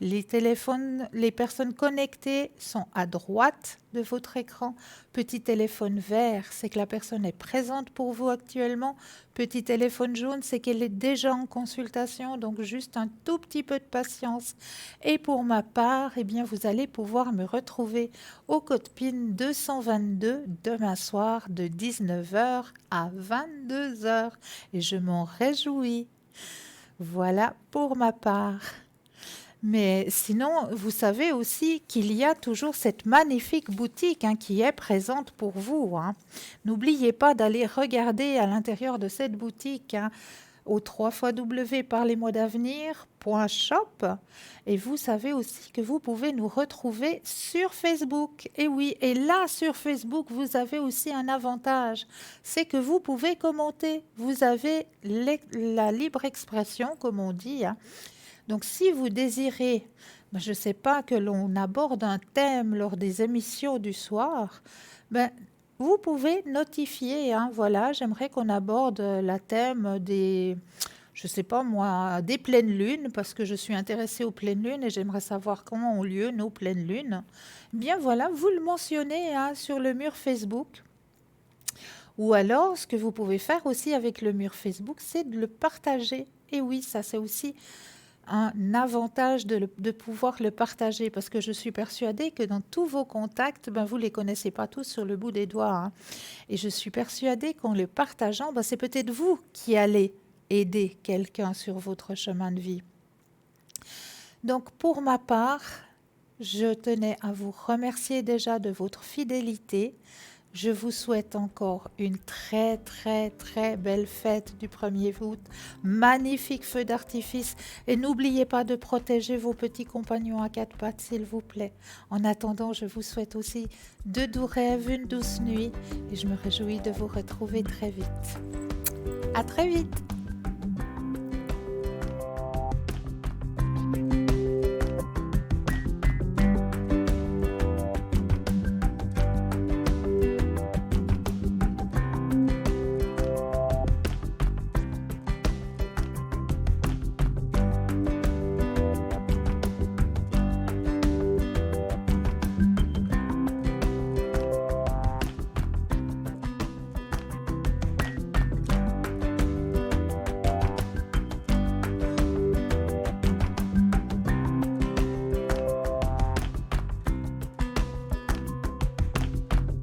Les personnes connectées sont à droite de votre écran. Petit téléphone vert, c'est que la personne est présente pour vous actuellement. Petit téléphone jaune, c'est qu'elle est déjà en consultation, donc juste un tout petit peu de patience. Et pour ma part, eh bien, vous allez pouvoir me retrouver au code PIN 222 demain soir de 19h à 22h. Et je m'en réjouis. Voilà pour ma part. Mais sinon, vous savez aussi qu'il y a toujours cette magnifique boutique qui est présente pour vous. N'oubliez pas d'aller regarder à l'intérieur de cette boutique au www.parlezmoi-d'avenir.shop. Et vous savez aussi que vous pouvez nous retrouver sur Facebook. Et oui, et là sur Facebook, vous avez aussi un avantage, c'est que vous pouvez commenter. Vous avez la libre expression, comme on dit. Donc, si vous désirez, je ne sais pas, que l'on aborde un thème lors des émissions du soir, vous pouvez notifier. Voilà, j'aimerais qu'on aborde le thème des, je ne sais pas moi, des pleines lunes, parce que je suis intéressée aux pleines lunes et j'aimerais savoir comment ont lieu nos pleines lunes. Bien voilà, vous le mentionnez sur le mur Facebook. Ou alors, ce que vous pouvez faire aussi avec le mur Facebook, c'est de le partager. Et oui, ça c'est aussi un avantage de pouvoir le partager, parce que je suis persuadée que dans tous vos contacts, vous ne les connaissez pas tous sur le bout des doigts. Et je suis persuadée qu'en le partageant, c'est peut-être vous qui allez aider quelqu'un sur votre chemin de vie. Donc pour ma part, je tenais à vous remercier déjà de votre fidélité. Je vous souhaite encore une très très très belle fête du 1er août, magnifique feu d'artifice, et n'oubliez pas de protéger vos petits compagnons à quatre pattes s'il vous plaît. En attendant, je vous souhaite aussi de doux rêves, une douce nuit, et je me réjouis de vous retrouver très vite. À très vite.